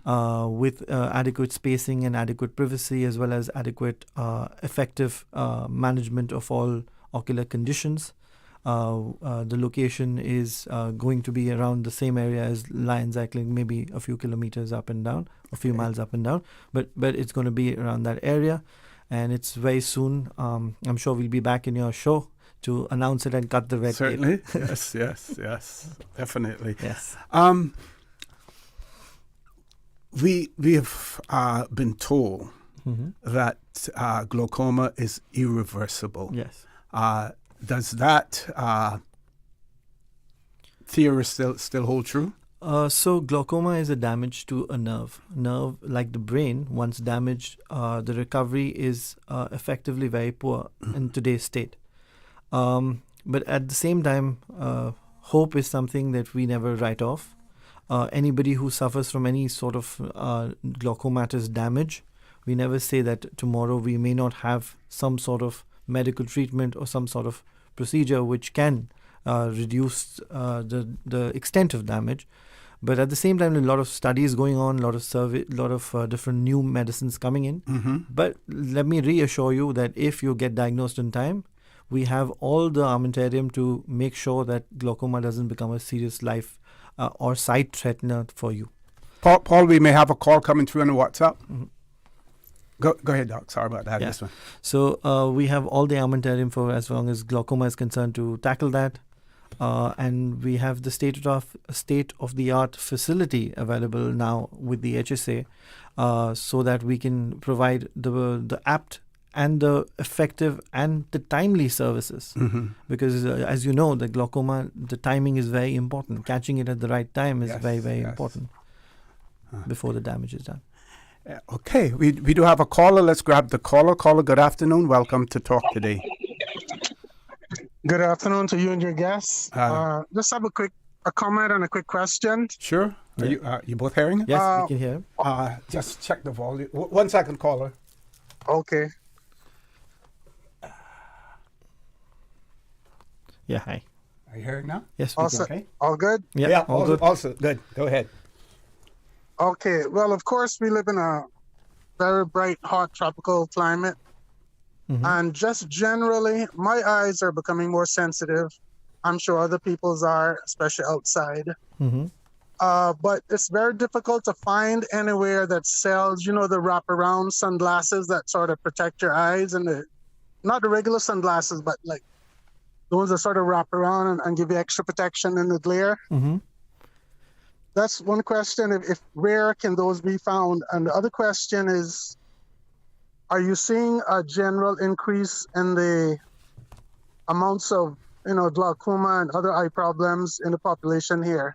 with adequate spacing and adequate privacy, as well as adequate effective management of all ocular conditions. The location is going to be around the same area as Lion's Eye Clinic, maybe a few kilometers up and down, a few miles up and down, but it's going to be around that area, and it's very soon. I'm sure we'll be back in your show to announce it and cut the red tape. Certainly, yes, definitely. Yes. We have been told that glaucoma is irreversible. Yes. Does that theory still hold true? So glaucoma is a damage to a nerve. Nerve, like the brain, once damaged, the recovery is effectively very poor in today's state. But at the same time, hope is something that we never write off. Anybody who suffers from any sort of glaucomatous damage, we never say that tomorrow we may not have some sort of medical treatment or some sort of procedure which can reduce the extent of damage. But at the same time, a lot of studies going on, a lot of different new medicines coming in. But let me reassure you that if you get diagnosed in time, we have all the armamentarium to make sure that glaucoma doesn't become a serious life or sight threatener for you. Paul, we may have a call coming through on the WhatsApp. Mm-hmm. Go ahead, Doc. Sorry about that. Yeah. This one. So we have all the armamentarium for as long as glaucoma is concerned to tackle that. And we have the state-of-the-art facility available now with the HSA so that we can provide the apt and the effective and the timely services. Mm-hmm. Because as you know, the glaucoma, the timing is very important. Catching it at the right time is very, very important before the damage is done. Okay, we do have a caller. Let's grab the caller. Caller, good afternoon. Welcome to Talk Today. Good afternoon to you and your guests. Just have a comment and a quick question. Sure. Are you both hearing it? Yes, we can hear him. Just check the volume. 1 second, caller. Okay. Yeah, hi. Are you hearing now? Yes, we can. Okay. All good? Yeah, all good. Also good. Go ahead. Okay. Well, of course, we live in a very bright, hot, tropical climate. Mm-hmm. And just generally, my eyes are becoming more sensitive. I'm sure other people's are, especially outside. Mm-hmm. But it's very difficult to find anywhere that sells, the wraparound sunglasses that sort of protect your eyes, and not the regular sunglasses, but like the ones that sort of wrap around and give you extra protection in the glare. Mm-hmm. That's one question. If where can those be found? And the other question is, are you seeing a general increase in the amounts of, glaucoma and other eye problems in the population here?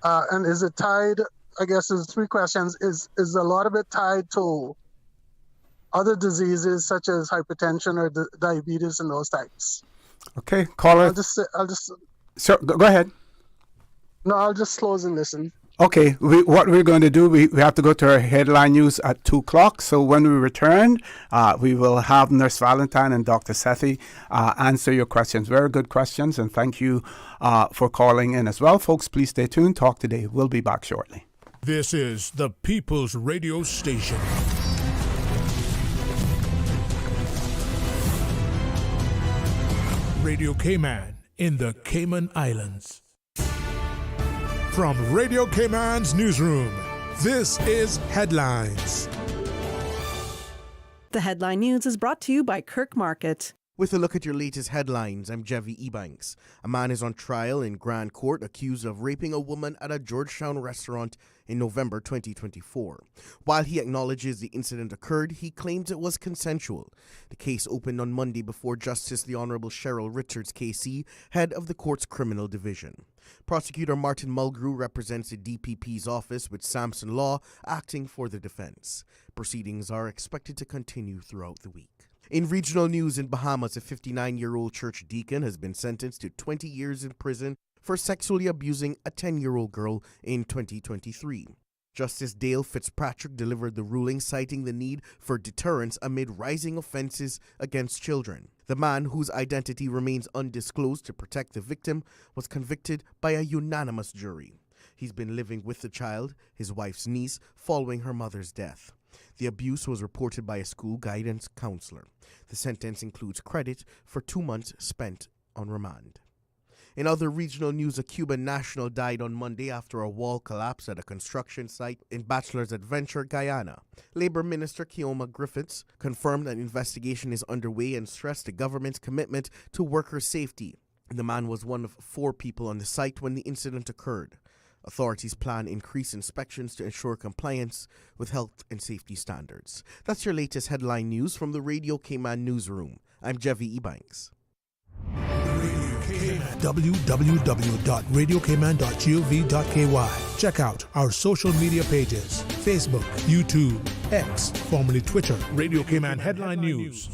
And is it tied, I guess there's 3 questions, is a lot of it tied to other diseases such as hypertension or diabetes and those types? Okay, caller. I'll just. Sir, go ahead. No, I'll just close and listen. Okay, what we're going to do, we have to go to our headline news at 2 o'clock. So when we return, we will have Nurse Valentine and Dr. Sethi answer your questions. Very good questions, and thank you for calling in as well. Folks, please stay tuned. Talk Today. We'll be back shortly. This is the People's Radio Station. Radio Cayman in the Cayman Islands. From Radio Cayman's newsroom, this is Headlines. The Headline News is brought to you by Kirk Market. With a look at your latest headlines, I'm Jevi Ebanks. A man is on trial in Grand Court accused of raping a woman at a Georgetown restaurant in November 2024. While he acknowledges the incident occurred, he claims it was consensual. The case opened on Monday before Justice the Honorable Cheryl Richards, KC, head of the court's criminal division. Prosecutor Martin Mulgrew represents the DPP's office with Samson Law acting for the defense. Proceedings are expected to continue throughout the week. In regional news in Bahamas, a 59-year-old church deacon has been sentenced to 20 years in prison for sexually abusing a 10-year-old girl in 2023. Justice Dale Fitzpatrick delivered the ruling, citing the need for deterrence amid rising offenses against children. The man, whose identity remains undisclosed to protect the victim, was convicted by a unanimous jury. He's been living with the child, his wife's niece, following her mother's death. The abuse was reported by a school guidance counselor. The sentence includes credit for 2 months spent on remand. In other regional news, a Cuban national died on Monday after a wall collapsed at a construction site in Bachelor's Adventure, Guyana. Labor Minister Keoma Griffiths confirmed an investigation is underway and stressed the government's commitment to worker safety. The man was one of 4 people on the site when the incident occurred. Authorities plan increased inspections to ensure compliance with health and safety standards. That's your latest headline news from the Radio Cayman newsroom. I'm Jevi Ebanks. www.radiocayman.gov.ky. Check out our social media pages: Facebook, YouTube, X, formerly Twitter, Radio Cayman Headline News.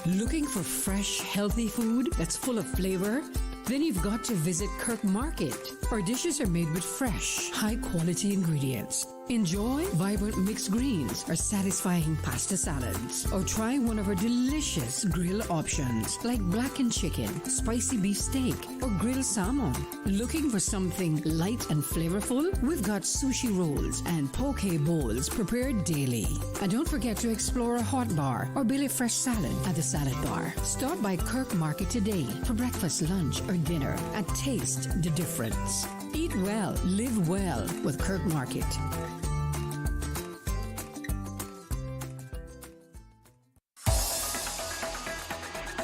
Looking for fresh, healthy food that's full of flavor? Then you've got to visit Kirk Market. Our dishes are made with fresh, high-quality ingredients. Enjoy vibrant mixed greens or satisfying pasta salads. Or try one of our delicious grill options like blackened chicken, spicy beef steak, or grilled salmon. Looking for something light and flavorful? We've got sushi rolls and poke bowls prepared daily. And don't forget to explore a hot bar or Billy Fresh salad at the salad bar. Stop by Kirk Market today for breakfast, lunch, or dinner and taste the difference. Eat well, live well with Kirk Market.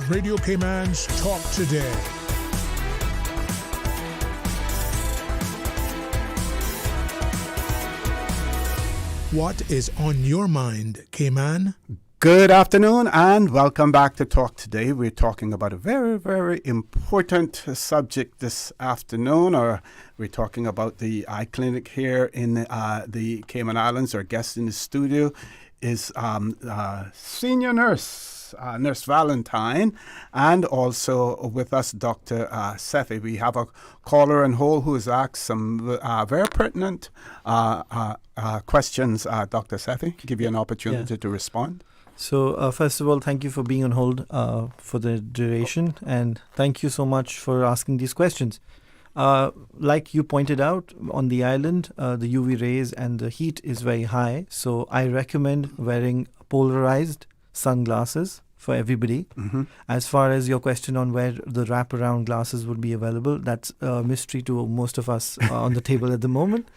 Radio Cayman's Talk Today. What is on your mind, Cayman? Good afternoon and welcome back to Talk Today. We're talking about a very, very important subject this afternoon, or we're talking about the eye clinic here in the Cayman Islands. Our guest in the studio is senior nurse, Nurse Valentine, and also with us, Dr. Sethi. We have a caller on hold who has asked some very pertinent questions. Dr. Sethi, give you an opportunity to respond. So, first of all, thank you for being on hold for the duration, and thank you so much for asking these questions. Like you pointed out, on the island, the UV rays and the heat is very high, so I recommend wearing polarized sunglasses for everybody. Mm-hmm. As far as your question on where the wraparound glasses would be available, that's a mystery to most of us on the table at the moment.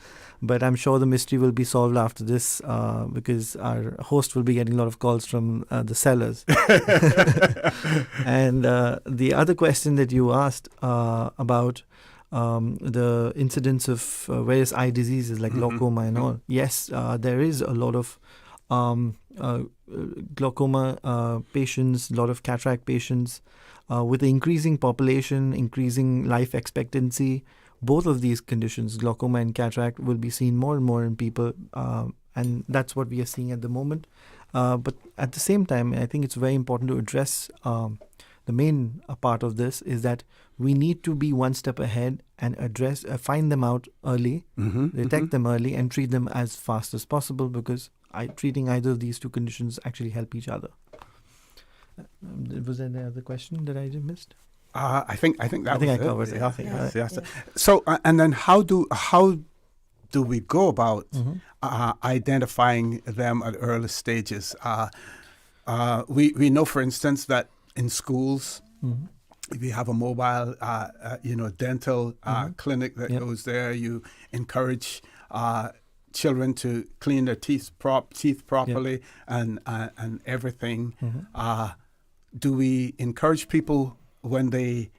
But I'm sure the mystery will be solved after this because our host will be getting a lot of calls from the sellers. And the other question that you asked about the incidence of various eye diseases like glaucoma and all. Yes, there is a lot of glaucoma patients, a lot of cataract patients. With the increasing population, increasing life expectancy, both of these conditions, glaucoma and cataract, will be seen more and more in people, and that's what we are seeing at the moment. But at the same time, I think it's very important to address the main part of this is that we need to be one step ahead and address, find them out early, detect them early, and treat them as fast as possible, because treating either of these two conditions actually help each other. Was there any other question that I missed? I think I covered it. Yes. So, and then how do we go about identifying them at early stages? We know, for instance, that in schools, we have a mobile, dental clinic that goes there. You encourage children to clean their teeth properly and everything. Do we encourage people when they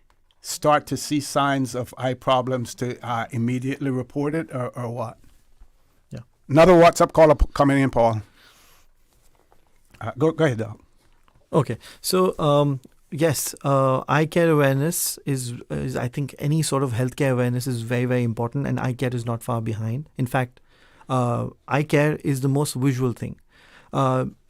start to see signs of eye problems to immediately report it, or what? Yeah. Another WhatsApp caller coming in, Paul. Go ahead, Doc. Okay. So, yes, eye care awareness is I think any sort of healthcare awareness is very, very important, and eye care is not far behind. In fact, eye care is the most visual thing.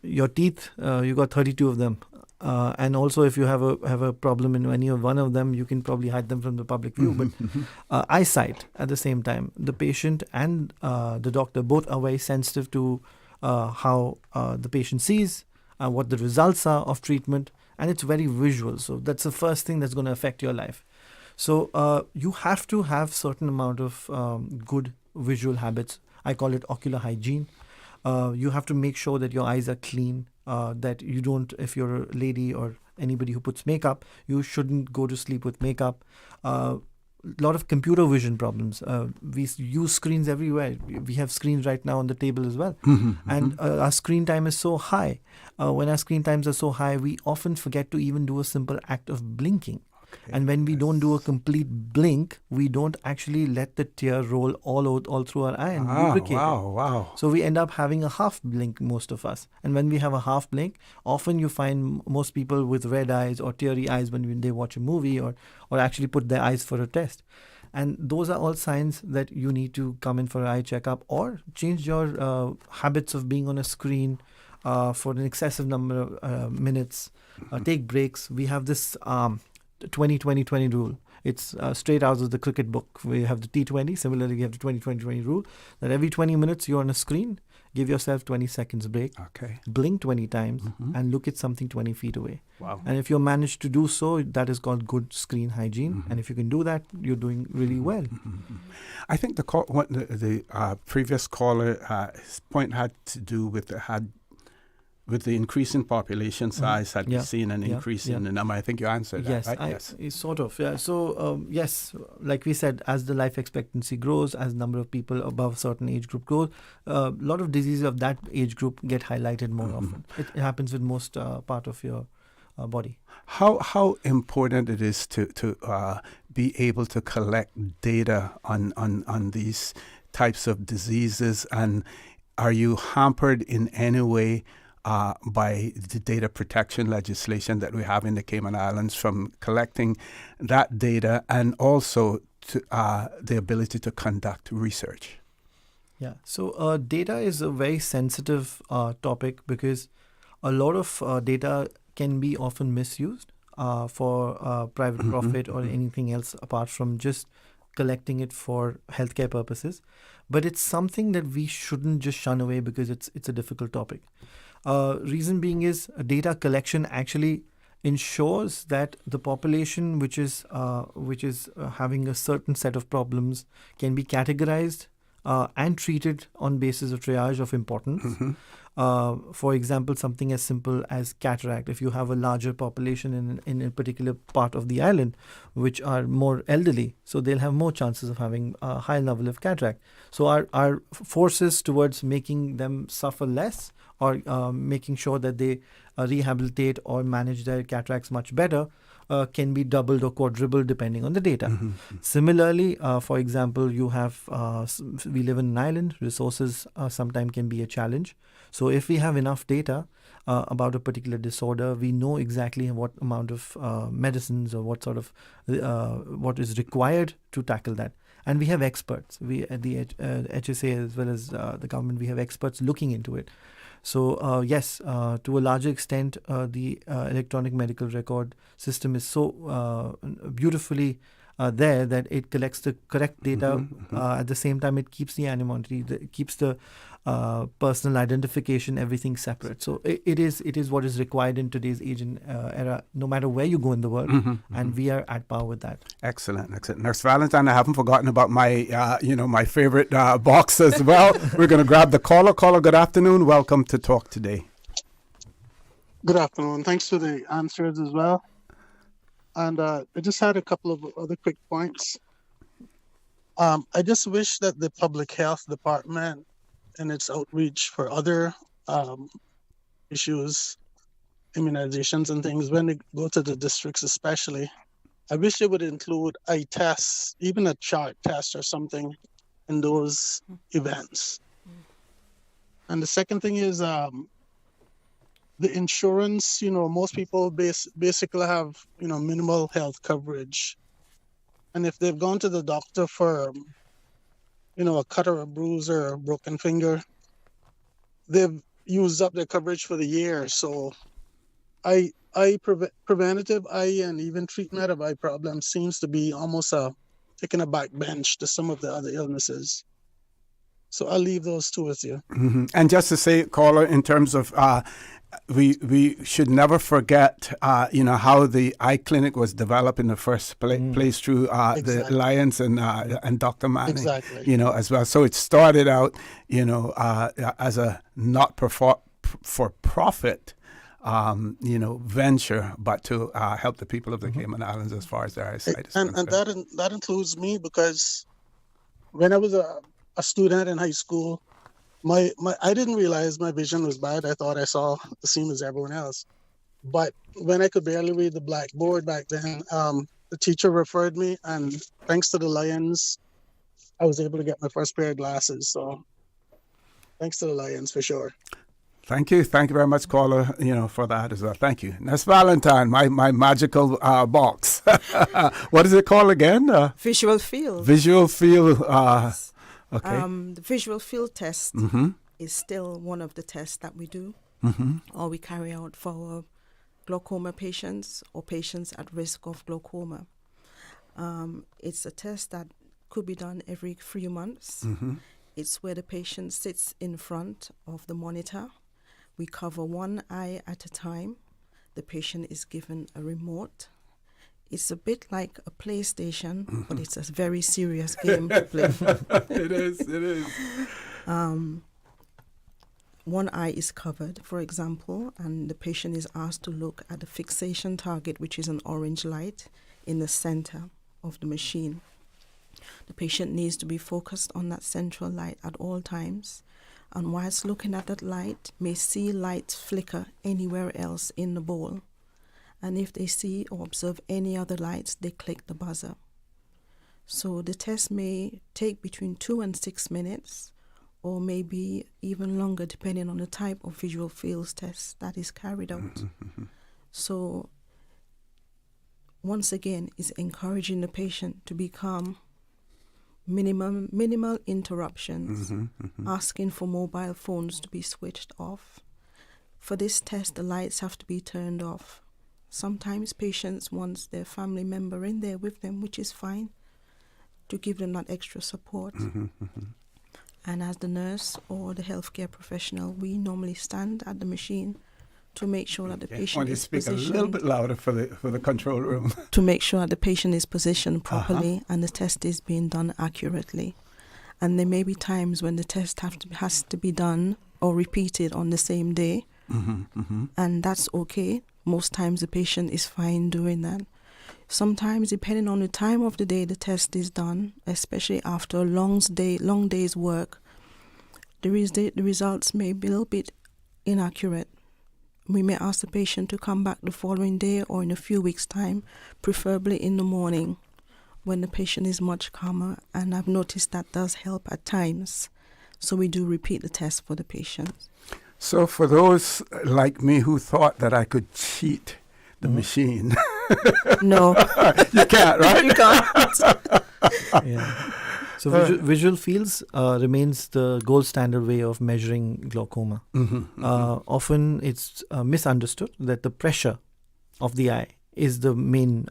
Your teeth, you got 32 of them. And also, if you have a problem in any of one of them, you can probably hide them from the public view. But eyesight, at the same time, the patient and the doctor both are very sensitive to how the patient sees, what the results are of treatment, and it's very visual. So that's the first thing that's going to affect your life. So you have to have certain amount of good visual habits. I call it ocular hygiene. You have to make sure that your eyes are clean. That you don't, if you're a lady or anybody who puts makeup, you shouldn't go to sleep with makeup. A lot of computer vision problems. We use screens everywhere. We have screens right now on the table as well. And our screen time is so high. When our screen times are so high, we often forget to even do a simple act of blinking. And when we don't do a complete blink, we don't actually let the tear roll all through our eye and lubricate it. Wow. So we end up having a half blink, most of us. And when we have a half blink, often you find most people with red eyes or teary eyes when they watch a movie or actually put their eyes for a test. And those are all signs that you need to come in for an eye checkup or change your habits of being on a screen for an excessive number of minutes. Take breaks. We have this 20-20-20 rule. It's straight out of the cricket book. We have the T20. Similarly, we have the 20-20-20 rule that every 20 minutes you're on a screen. Give yourself 20 seconds break. Okay. Blink 20 times and look at something 20 feet away. Wow. And if you manage to do so, that is called good screen hygiene. And if you can do that, you're doing really well. I think the previous caller, his point had to do with the increase in population size, had we seen an increase in the number? I think you answered that, right? Yes, sort of. Yeah. So, yes, like we said, as the life expectancy grows, as the number of people above a certain age group grows, a lot of diseases of that age group get highlighted more often. It happens with most part of your body. How important it is to be able to collect data on these types of diseases, and are you hampered in any way by the data protection legislation that we have in the Cayman Islands from collecting that data, and also to, the ability to conduct research? Yeah, so data is a very sensitive topic because a lot of data can be often misused for private profit or anything else apart from just collecting it for healthcare purposes. But it's something that we shouldn't just shun away because it's a difficult topic. Reason being is data collection actually ensures that the population which is having a certain set of problems can be categorized and treated on basis of triage of importance. For example, something as simple as cataract. If you have a larger population in a particular part of the island, which are more elderly, so they'll have more chances of having a high level of cataract. So our forces towards making them suffer less, or making sure that they rehabilitate or manage their cataracts much better, can be doubled or quadrupled depending on the data. Similarly, for example, you have we live in an island. Resources sometimes can be a challenge. So if we have enough data about a particular disorder, we know exactly what amount of medicines or what is required to tackle that. And we have experts. We at the HSA as well as the government, we have experts looking into it. So yes, to a larger extent, the electronic medical record system is so beautifully there that it collects the correct data. At the same time, it keeps the anonymity, it keeps the personal identification, everything separate. So it is what is required in today's age and era, no matter where you go in the world, and we are at par with that. Excellent. Nurse Valentine, I haven't forgotten about my my favorite box as well. We're going to grab the caller. Caller, good afternoon. Welcome to Talk Today. Good afternoon. Thanks for the answers as well. And I just had a couple of other quick points. I just wish that the public health department and its outreach for other issues, immunizations and things, when they go to the districts especially, I wish they would include eye tests, even a chart test or something in those events. And the second thing is the insurance. Most people basically have, minimal health coverage. And if they've gone to the doctor for, a cut or a bruise or a broken finger, they've used up their coverage for the year. So preventative eye and even treatment of eye problems seems to be almost taking a back bench to some of the other illnesses. So I'll leave those two with you. And just to say, caller, in terms of we should never forget, how the eye clinic was developed in the first place through the Alliance and Dr. Manning, as well. So it started out, as a not-for-profit, venture, but to help the people of the Cayman Islands as far as their eyesight is concerned. And that includes me, because when I was a student in high school, I didn't realize my vision was bad. I thought I saw the same as everyone else. But when I could barely read the blackboard back then, the teacher referred me, and thanks to the Lions, I was able to get my first pair of glasses. So thanks to the Lions for sure. Thank you very much, caller, for that as well. Thank you. Nurse Valentine, my magical box. What is it called again? Visual field. Visual field. Okay. The visual field test is still one of the tests that we do, or we carry out for glaucoma patients or patients at risk of glaucoma. It's a test that could be done every 3 months. It's where the patient sits in front of the monitor. We cover one eye at a time. The patient is given a remote. It's a bit like a PlayStation, but it's a very serious game to play. It is. One eye is covered, for example, and the patient is asked to look at the fixation target, which is an orange light in the center of the machine. The patient needs to be focused on that central light at all times, and whilst looking at that light, may see lights flicker anywhere else in the bowl. And if they see or observe any other lights, they click the buzzer. So the test may take between 2 and 6 minutes, or maybe even longer, depending on the type of visual fields test that is carried out. So once again, it's encouraging the patient to be calm, minimal interruptions, asking for mobile phones to be switched off. For this test, the lights have to be turned off. Sometimes patients want their family member in there with them, which is fine, to give them that extra support. And as the nurse or the healthcare professional, we normally stand at the machine to make sure that the patient is speak positioned. a little bit louder for the control room. To make sure that the patient is positioned properly and the test is being done accurately. And there may be times when the test has to be done or repeated on the same day, and that's okay. Most times the patient is fine doing that. Sometimes, depending on the time of the day the test is done, especially after a long day's work, the results may be a little bit inaccurate. We may ask the patient to come back the following day or in a few weeks' time, preferably in the morning when the patient is much calmer, and I've noticed that does help at times. So we do repeat the test for the patient. So for those like me who thought that I could cheat the machine. No. You can't, right? You can't. Yeah. So visual fields remains the gold standard way of measuring glaucoma. Often it's misunderstood that the pressure of the eye is the main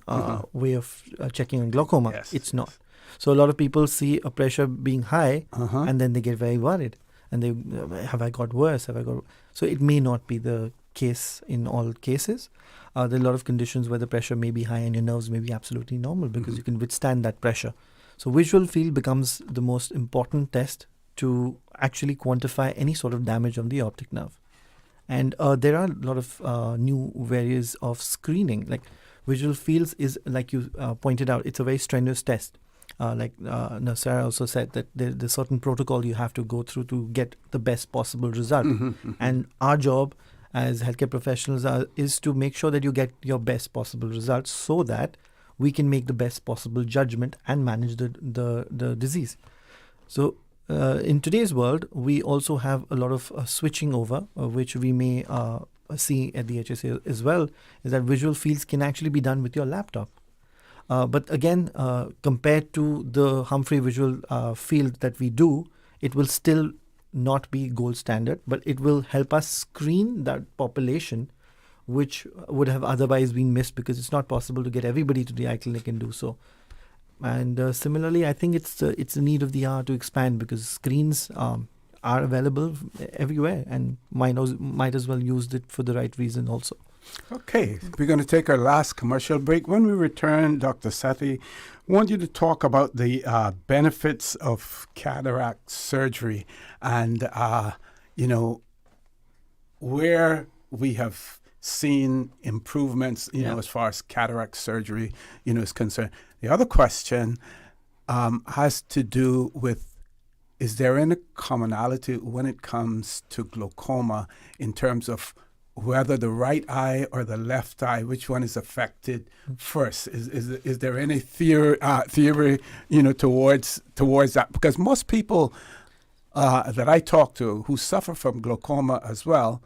way of checking on glaucoma. Yes. It's not. So a lot of people see a pressure being high and then they get very worried. And they, have I got worse? So it may not be the case in all cases. There are a lot of conditions where the pressure may be high and your nerves may be absolutely normal because you can withstand that pressure. So visual field becomes the most important test to actually quantify any sort of damage on the optic nerve. And there are a lot of new various of screening. Like visual fields is, like you pointed out, it's a very strenuous test. Sarah also said that there's certain protocol you have to go through to get the best possible result. And our job as healthcare professionals is to make sure that you get your best possible results so that we can make the best possible judgment and manage the disease. So in today's world, we also have a lot of switching over, which we may see at the HSA as well, is that visual fields can actually be done with your laptop. But again, compared to the Humphrey visual field that we do, it will still not be gold standard, but it will help us screen that population which would have otherwise been missed because it's not possible to get everybody to the eye clinic and do so. And similarly, I think it's the need of the hour to expand because screens are available everywhere and might as well use it for the right reason also. Okay, we're going to take our last commercial break. When we return, Dr. Sethi, I want you to talk about the benefits of cataract surgery and, where we have seen improvements, as far as cataract surgery, is concerned. The other question has to do with, is there any commonality when it comes to glaucoma in terms of whether the right eye or the left eye, which one is affected first? Is there any theory, towards that? Because most people that I talk to who suffer from glaucoma as well,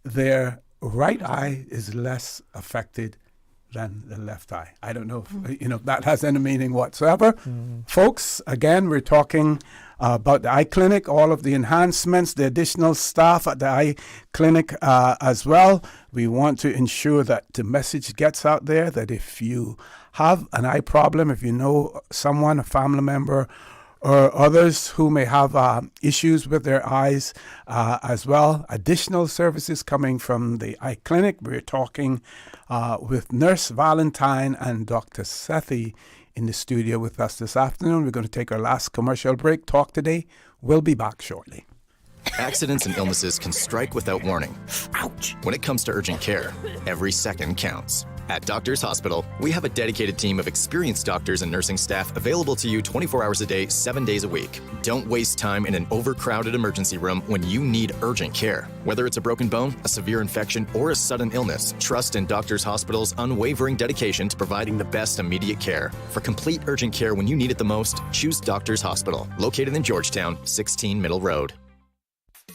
their right eye is less affected than the left eye. I don't know if that has any meaning whatsoever. Folks, again, we're talking about the eye clinic, all of the enhancements, the additional staff at the eye clinic as well. We want to ensure that the message gets out there that if you have an eye problem, if you know someone, a family member, or others who may have issues with their eyes as well. Additional services coming from the eye clinic. We're talking with Nurse Valentine and Dr. Sethi in the studio with us this afternoon. We're going to take our last commercial break. Talk today. We'll be back shortly. Accidents and illnesses can strike without warning. Ouch! When it comes to urgent care, every second counts. At Doctors Hospital, we have a dedicated team of experienced doctors and nursing staff available to you 24 hours a day, 7 days a week. Don't waste time in an overcrowded emergency room when you need urgent care. Whether it's a broken bone, a severe infection, or a sudden illness, trust in Doctors Hospital's unwavering dedication to providing the best immediate care. For complete urgent care when you need it the most, choose Doctors Hospital, located in Georgetown, 16 Middle Road.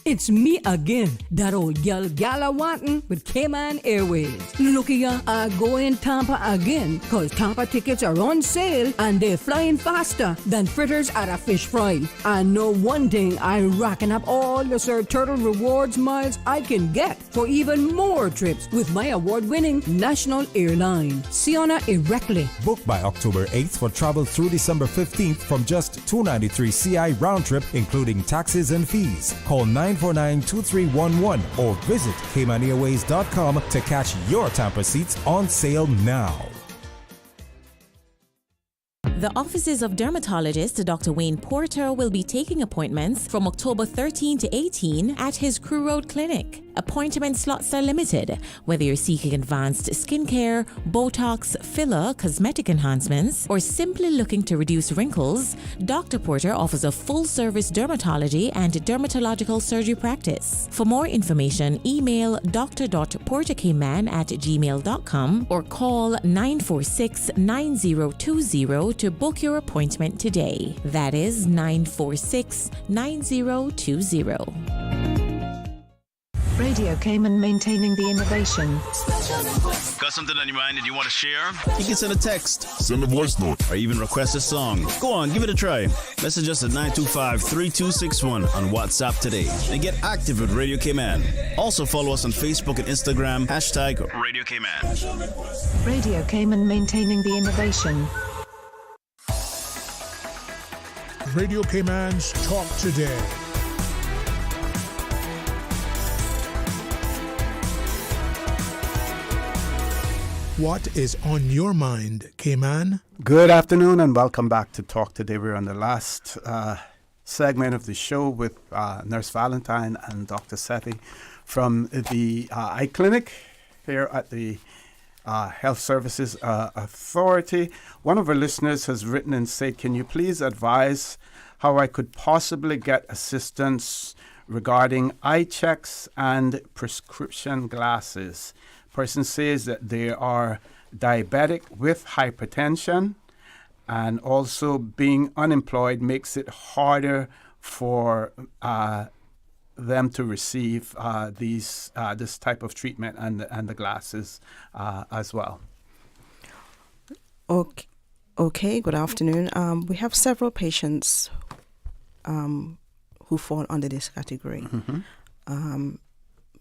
It's me again, that old gal Galawantin with Cayman Airways. Look here, I go in Tampa again, cause Tampa tickets are on sale and they're flying faster than fritters at a fish fry. I know one thing, I'm racking up all the Sir Turtle rewards miles I can get for even more trips with my award-winning national airline, Siona Erectly. Book by October 8th for travel through December 15th from just $293 CI round trip, including taxes and fees. Call 949-2311 or visit CaymanAirways.com to catch your Tampa seats on sale now. The offices of dermatologist Dr. Wayne Porter will be taking appointments from October 13 to 18 at his Crew Road Clinic. Appointment slots are limited. Whether you're seeking advanced skincare, Botox, filler, cosmetic enhancements, or simply looking to reduce wrinkles, Dr. Porter offers a full-service dermatology and dermatological surgery practice. For more information, email dr.portercayman@gmail.com or call 946-9020 to book your appointment today. That is 946-9020. Radio Cayman, maintaining the innovation. Got something on your mind that you want to share? You can send a text, send a voice note, or even request a song. Go on, give it a try. Message us at 925-3261 on WhatsApp today and get active with Radio Cayman. Also follow us on Facebook and Instagram, #Radio Cayman. Radio Cayman, maintaining the innovation. Radio Cayman's Talk Today. What is on your mind, Cayman? Good afternoon and welcome back to Talk Today. We're on the last segment of the show with Nurse Valentine and Dr. Sethi from the eye clinic here at the Health Services Authority. One of our listeners has written and said, can you please advise how I could possibly get assistance regarding eye checks and prescription glasses? Person says that they are diabetic with hypertension, and also being unemployed makes it harder for them to receive this type of treatment and the glasses as well. Okay. Good afternoon. We have several patients who fall under this category. Mm-hmm.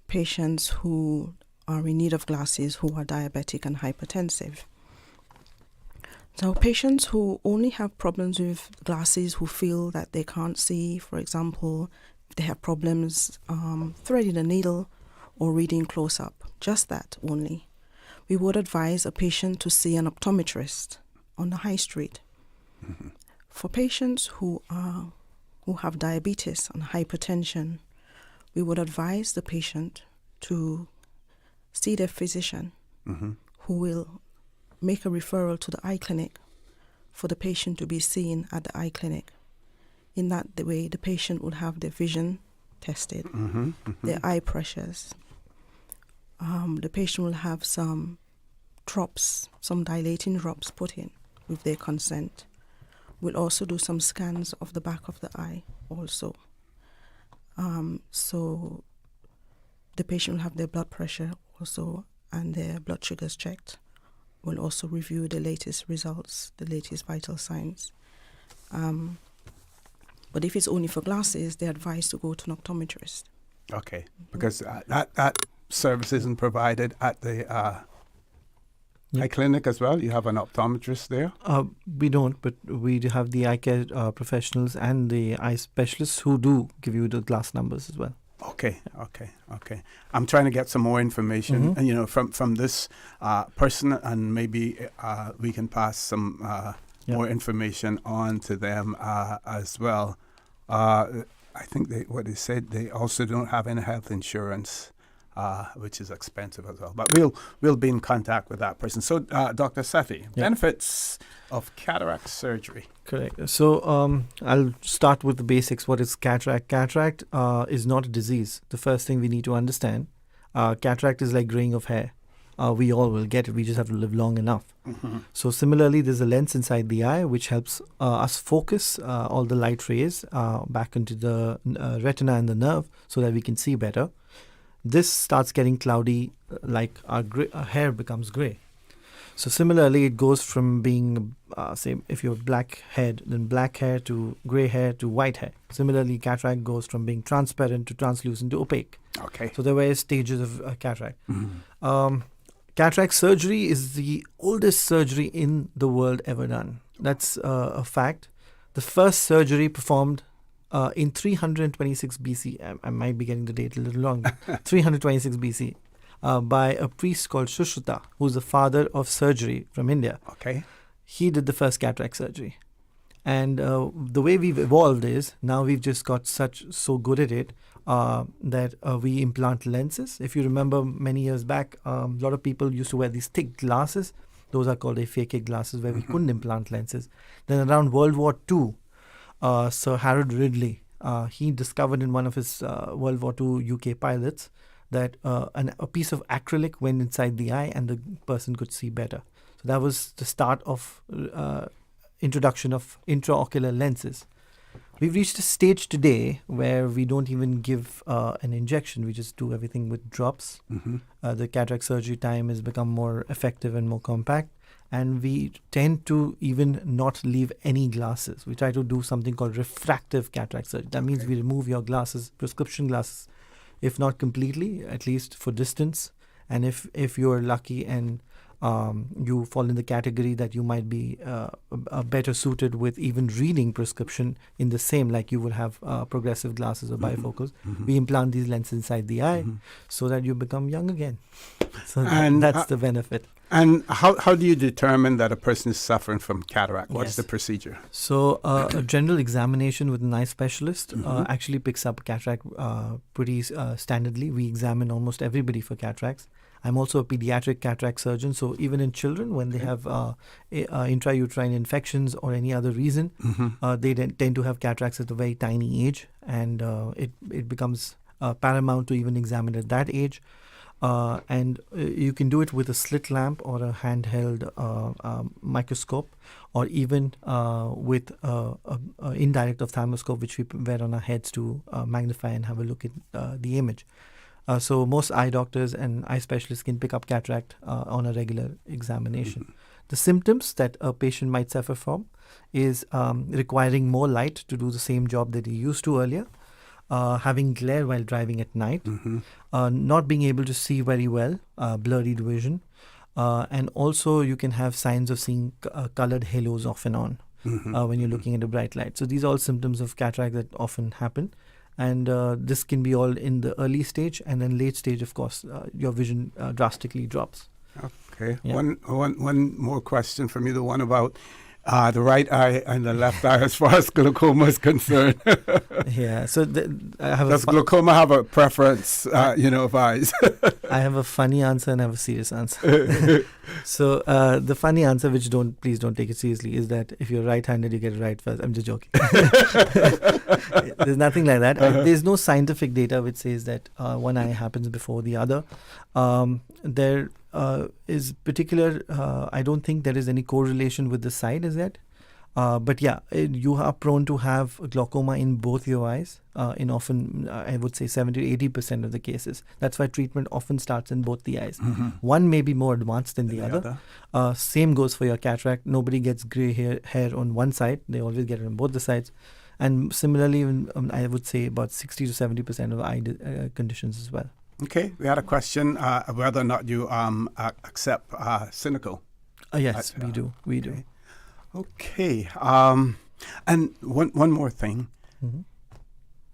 Patients who are in need of glasses who are diabetic and hypertensive. So patients who only have problems with glasses, who feel that they can't see, for example, if they have problems threading a needle or reading close up, just that only, we would advise a patient to see an optometrist on the high street. Mm-hmm. For patients who have diabetes and hypertension, we would advise the patient to see their physician, mm-hmm. who will make a referral to the eye clinic for the patient to be seen at the eye clinic. In that way, the patient will have their vision tested, mm-hmm. Mm-hmm. their eye pressures. The patient will have some drops, some dilating drops put in with their consent. We'll also do some scans of the back of the eye also. So the patient will have their blood pressure also and their blood sugars checked will also review the latest results, the latest vital signs. But if it's only for glasses, they're advised to go to an optometrist. Okay, because that service isn't provided at the eye clinic as well. You have an optometrist there? We don't, but we do have the eye care professionals and the eye specialists who do give you the glass numbers as well. Okay. I'm trying to get some more information, from this person, and maybe we can pass some more information on to them as well. I think what they said, they also don't have any health insurance, which is expensive as well. But we'll be in contact with that person. So, Dr. Sethi, benefits of cataract surgery. Correct. So I'll start with the basics. What is cataract? Cataract is not a disease. The first thing we need to understand, cataract is like graying of hair. We all will get it. We just have to live long enough. Mm-hmm. So similarly, there's a lens inside the eye which helps us focus all the light rays back into the retina and the nerve so that we can see better. This starts getting cloudy, like our hair becomes gray. So similarly, it goes from being, say, if you're black-haired, then black hair to gray hair to white hair. Similarly, cataract goes from being transparent to translucent to opaque. Okay. So there are various stages of cataract. Mm-hmm. Cataract surgery is the oldest surgery in the world ever done. That's a fact. The first surgery performed in 326 BC. I might be getting the date a little wrong. 326 BC. By a priest called Sushruta, who's the father of surgery from India. Okay. He did the first cataract surgery. And the way we've evolved is, now we've just got so good at it that we implant lenses. If you remember many years back, a lot of people used to wear these thick glasses. Those are called aphakic glasses, where we couldn't implant lenses. Then around World War II, Sir Harold Ridley, he discovered in one of his World War II UK pilots that a piece of acrylic went inside the eye and the person could see better. So that was the start of introduction of intraocular lenses. We've reached a stage today where we don't even give an injection. We just do everything with drops. Mm-hmm. The cataract surgery time has become more effective and more compact. And we tend to even not leave any glasses. We try to do something called refractive cataract surgery. That means we remove your glasses, prescription glasses, if not completely, at least for distance. And if you're lucky and you fall in the category that you might be better suited with even reading prescription in the same, like you will have progressive glasses or bifocals. Mm-hmm. We implant these lenses inside the eye so that you become young again. So and that's the benefit. And how do you determine that a person is suffering from cataract? What's the procedure? So a general examination with an eye specialist actually picks up cataract pretty standardly. We examine almost everybody for cataracts. I'm also a pediatric cataract surgeon, so even in children, when they have intrauterine infections or any other reason, they tend to have cataracts at a very tiny age, and it becomes paramount to even examine at that age. And you can do it with a slit lamp or a handheld microscope, or even with an indirect ophthalmoscope, which we wear on our heads to magnify and have a look at the image. So most eye doctors and eye specialists can pick up cataract on a regular examination. The symptoms that a patient might suffer from is requiring more light to do the same job that he used to earlier, having glare while driving at night, not being able to see very well, blurry vision, and also you can have signs of seeing colored halos off and on when you're looking at a bright light. So these are all symptoms of cataract that often happen. And this can be all in the early stage, and then late stage, of course, your vision drastically drops. Okay. Yeah. One more question from you, the one about the right eye and the left eye as far as glaucoma is concerned. Yeah. So does glaucoma have a preference, of eyes? I have a funny answer and I have a serious answer. So the funny answer, which please don't take it seriously, is that if you're right-handed, you get it right first. I'm just joking. There's nothing like that. There's no scientific data which says that one eye happens before the other. There is particular, I don't think there is any correlation with the side as yet. But yeah, you are prone to have glaucoma in both your eyes in often, I would say 70 to 80% of the cases. That's why treatment often starts in both the eyes. One may be more advanced than the other. Same goes for your cataract. Nobody gets gray hair on one side. They always get it on both the sides. And similarly, I would say about 60 to 70% of eye conditions as well. Okay, we had a question whether or not you accept cynical. Yes, we do. We do. Okay. And one more thing.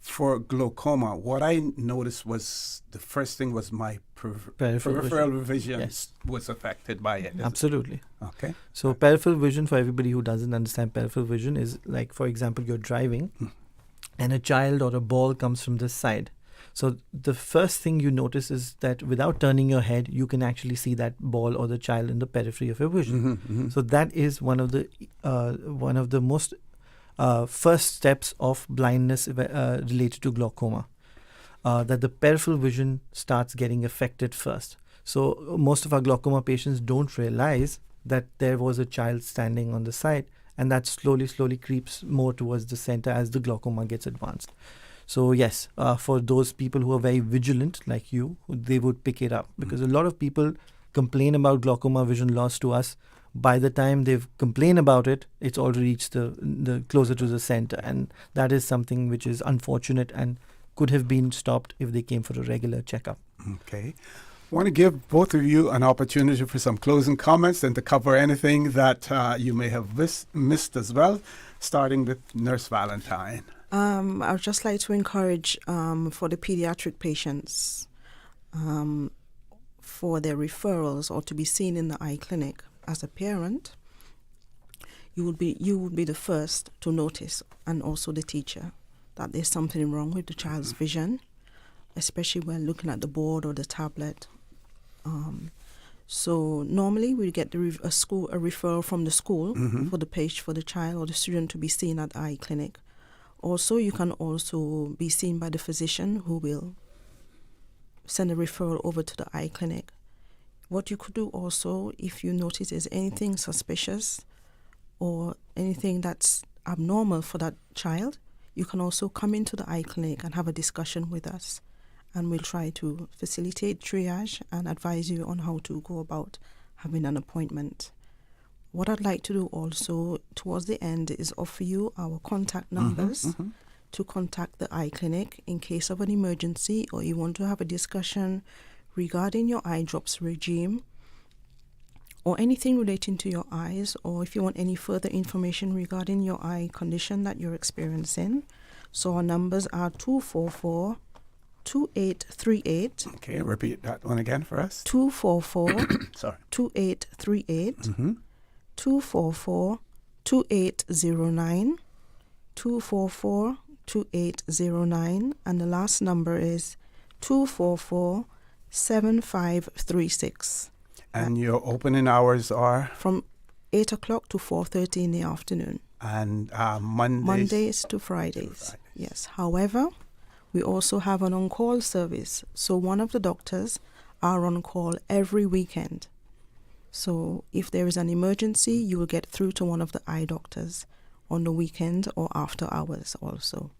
For glaucoma, what I noticed was the first thing was my peripheral vision was affected by it. Absolutely. Okay. So peripheral vision, for everybody who doesn't understand peripheral vision, is like, for example, you're driving and a child or a ball comes from this side. So the first thing you notice is that without turning your head, you can actually see that ball or the child in the periphery of your vision. So that is one of the most first steps of blindness related to glaucoma. That the peripheral vision starts getting affected first. So most of our glaucoma patients don't realize that there was a child standing on the side, and that slowly creeps more towards the center as the glaucoma gets advanced. So yes, for those people who are very vigilant like you, they would pick it up, because a lot of people complain about glaucoma vision loss to us. By the time they've complained about it, it's already reached the closer to the center, and that is something which is unfortunate and could have been stopped if they came for a regular checkup. Okay. I want to give both of you an opportunity for some closing comments and to cover anything that you may have missed as well, starting with Nurse Valentine. I would just like to encourage for the pediatric patients for their referrals or to be seen in the eye clinic. As a parent, you would be the first to notice, and also the teacher, that there's something wrong with the child's vision, especially when looking at the board or the tablet. So normally we get a referral from the school for the child or the student to be seen at the eye clinic. Also, you can also be seen by the physician, who will send a referral over to the eye clinic. What you could do also, if you notice there's anything suspicious or anything that's abnormal for that child, you can also come into the eye clinic and have a discussion with us, and we'll try to facilitate triage and advise you on how to go about having an appointment. What I'd like to do also towards the end is offer you our contact numbers to contact the eye clinic in case of an emergency, or you want to have a discussion regarding your eye drops regime or anything relating to your eyes, or if you want any further information regarding your eye condition that you're experiencing. So our numbers are 244-2838. Okay, repeat that one again for us. 244-2838. 244-2809. 244-2809. And the last number is 244-7536. And your opening hours are? From 8 o'clock to 4:30 in the afternoon. And Mondays to Fridays. Yes. However, we also have an on-call service. So one of the doctors are on call every weekend. So if there is an emergency, you will get through to one of the eye doctors on the weekend or after hours also.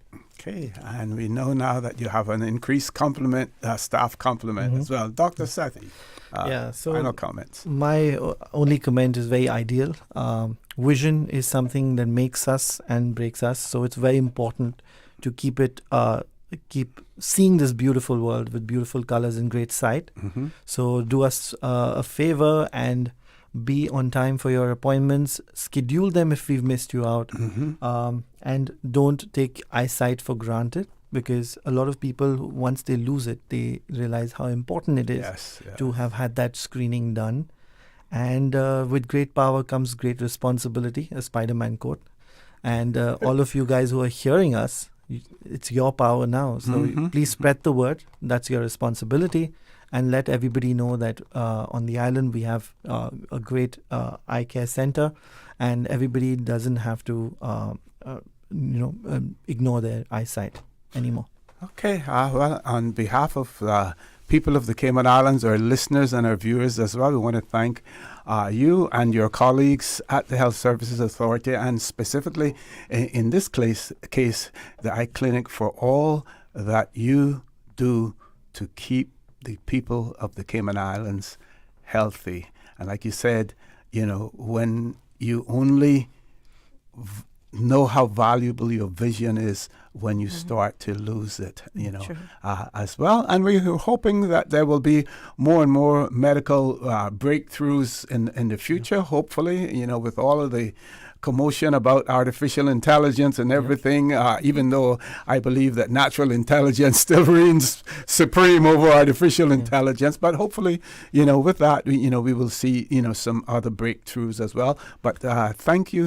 Okay, and we know now that you have an increased staff complement as well. Dr. Sethi, final comments. My only comment is very ideal. Vision is something that makes us and breaks us, so it's very important to keep seeing this beautiful world with beautiful colors and great sight. So do us a favor and be on time for your appointments. Schedule them if we've missed you out. And don't take eyesight for granted, because a lot of people, once they lose it, they realize how important it is to have had that screening done. And with great power comes great responsibility, a Spider-Man quote. And all of you guys who are hearing us, it's your power now. So please spread the word. That's your responsibility. And let everybody know that on the island we have a great eye care center, and everybody doesn't have to ignore their eyesight anymore. Okay. Well, on behalf of the people of the Cayman Islands, our listeners and our viewers as well, we want to thank you and your colleagues at the Health Services Authority, and specifically in this case, the eye clinic, for all that you do to keep the people of the Cayman Islands healthy. And like you said, when you only know how valuable your vision is when you start to lose it, as well. And we're hoping that there will be more and more medical breakthroughs in the future, hopefully, with all of the commotion about artificial intelligence and everything, even though I believe that natural intelligence still reigns supreme over artificial intelligence. But hopefully, with that, we will see, some other breakthroughs as well. But thank you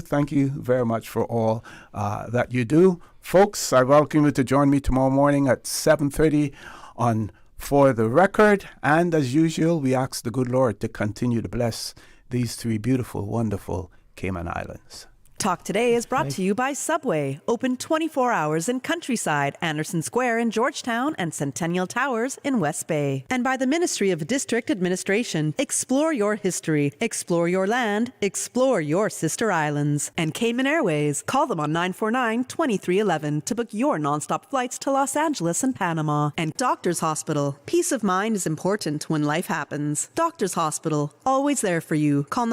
very much for all that you do. Folks, I welcome you to join me tomorrow morning at 7:30 on For the Record. And as usual, we ask the good Lord to continue to bless these three beautiful, wonderful Cayman Islands. Talk Today is brought to you by Subway, open 24 hours in Countryside, Anderson Square in Georgetown, and Centennial Towers in West Bay. And by the Ministry of District Administration, explore your history, explore your land, explore your sister islands. And Cayman Airways, call them on 949-2311 to book your nonstop flights to Los Angeles and Panama. And Doctors Hospital, peace of mind is important when life happens. Doctors Hospital, always there for you. Call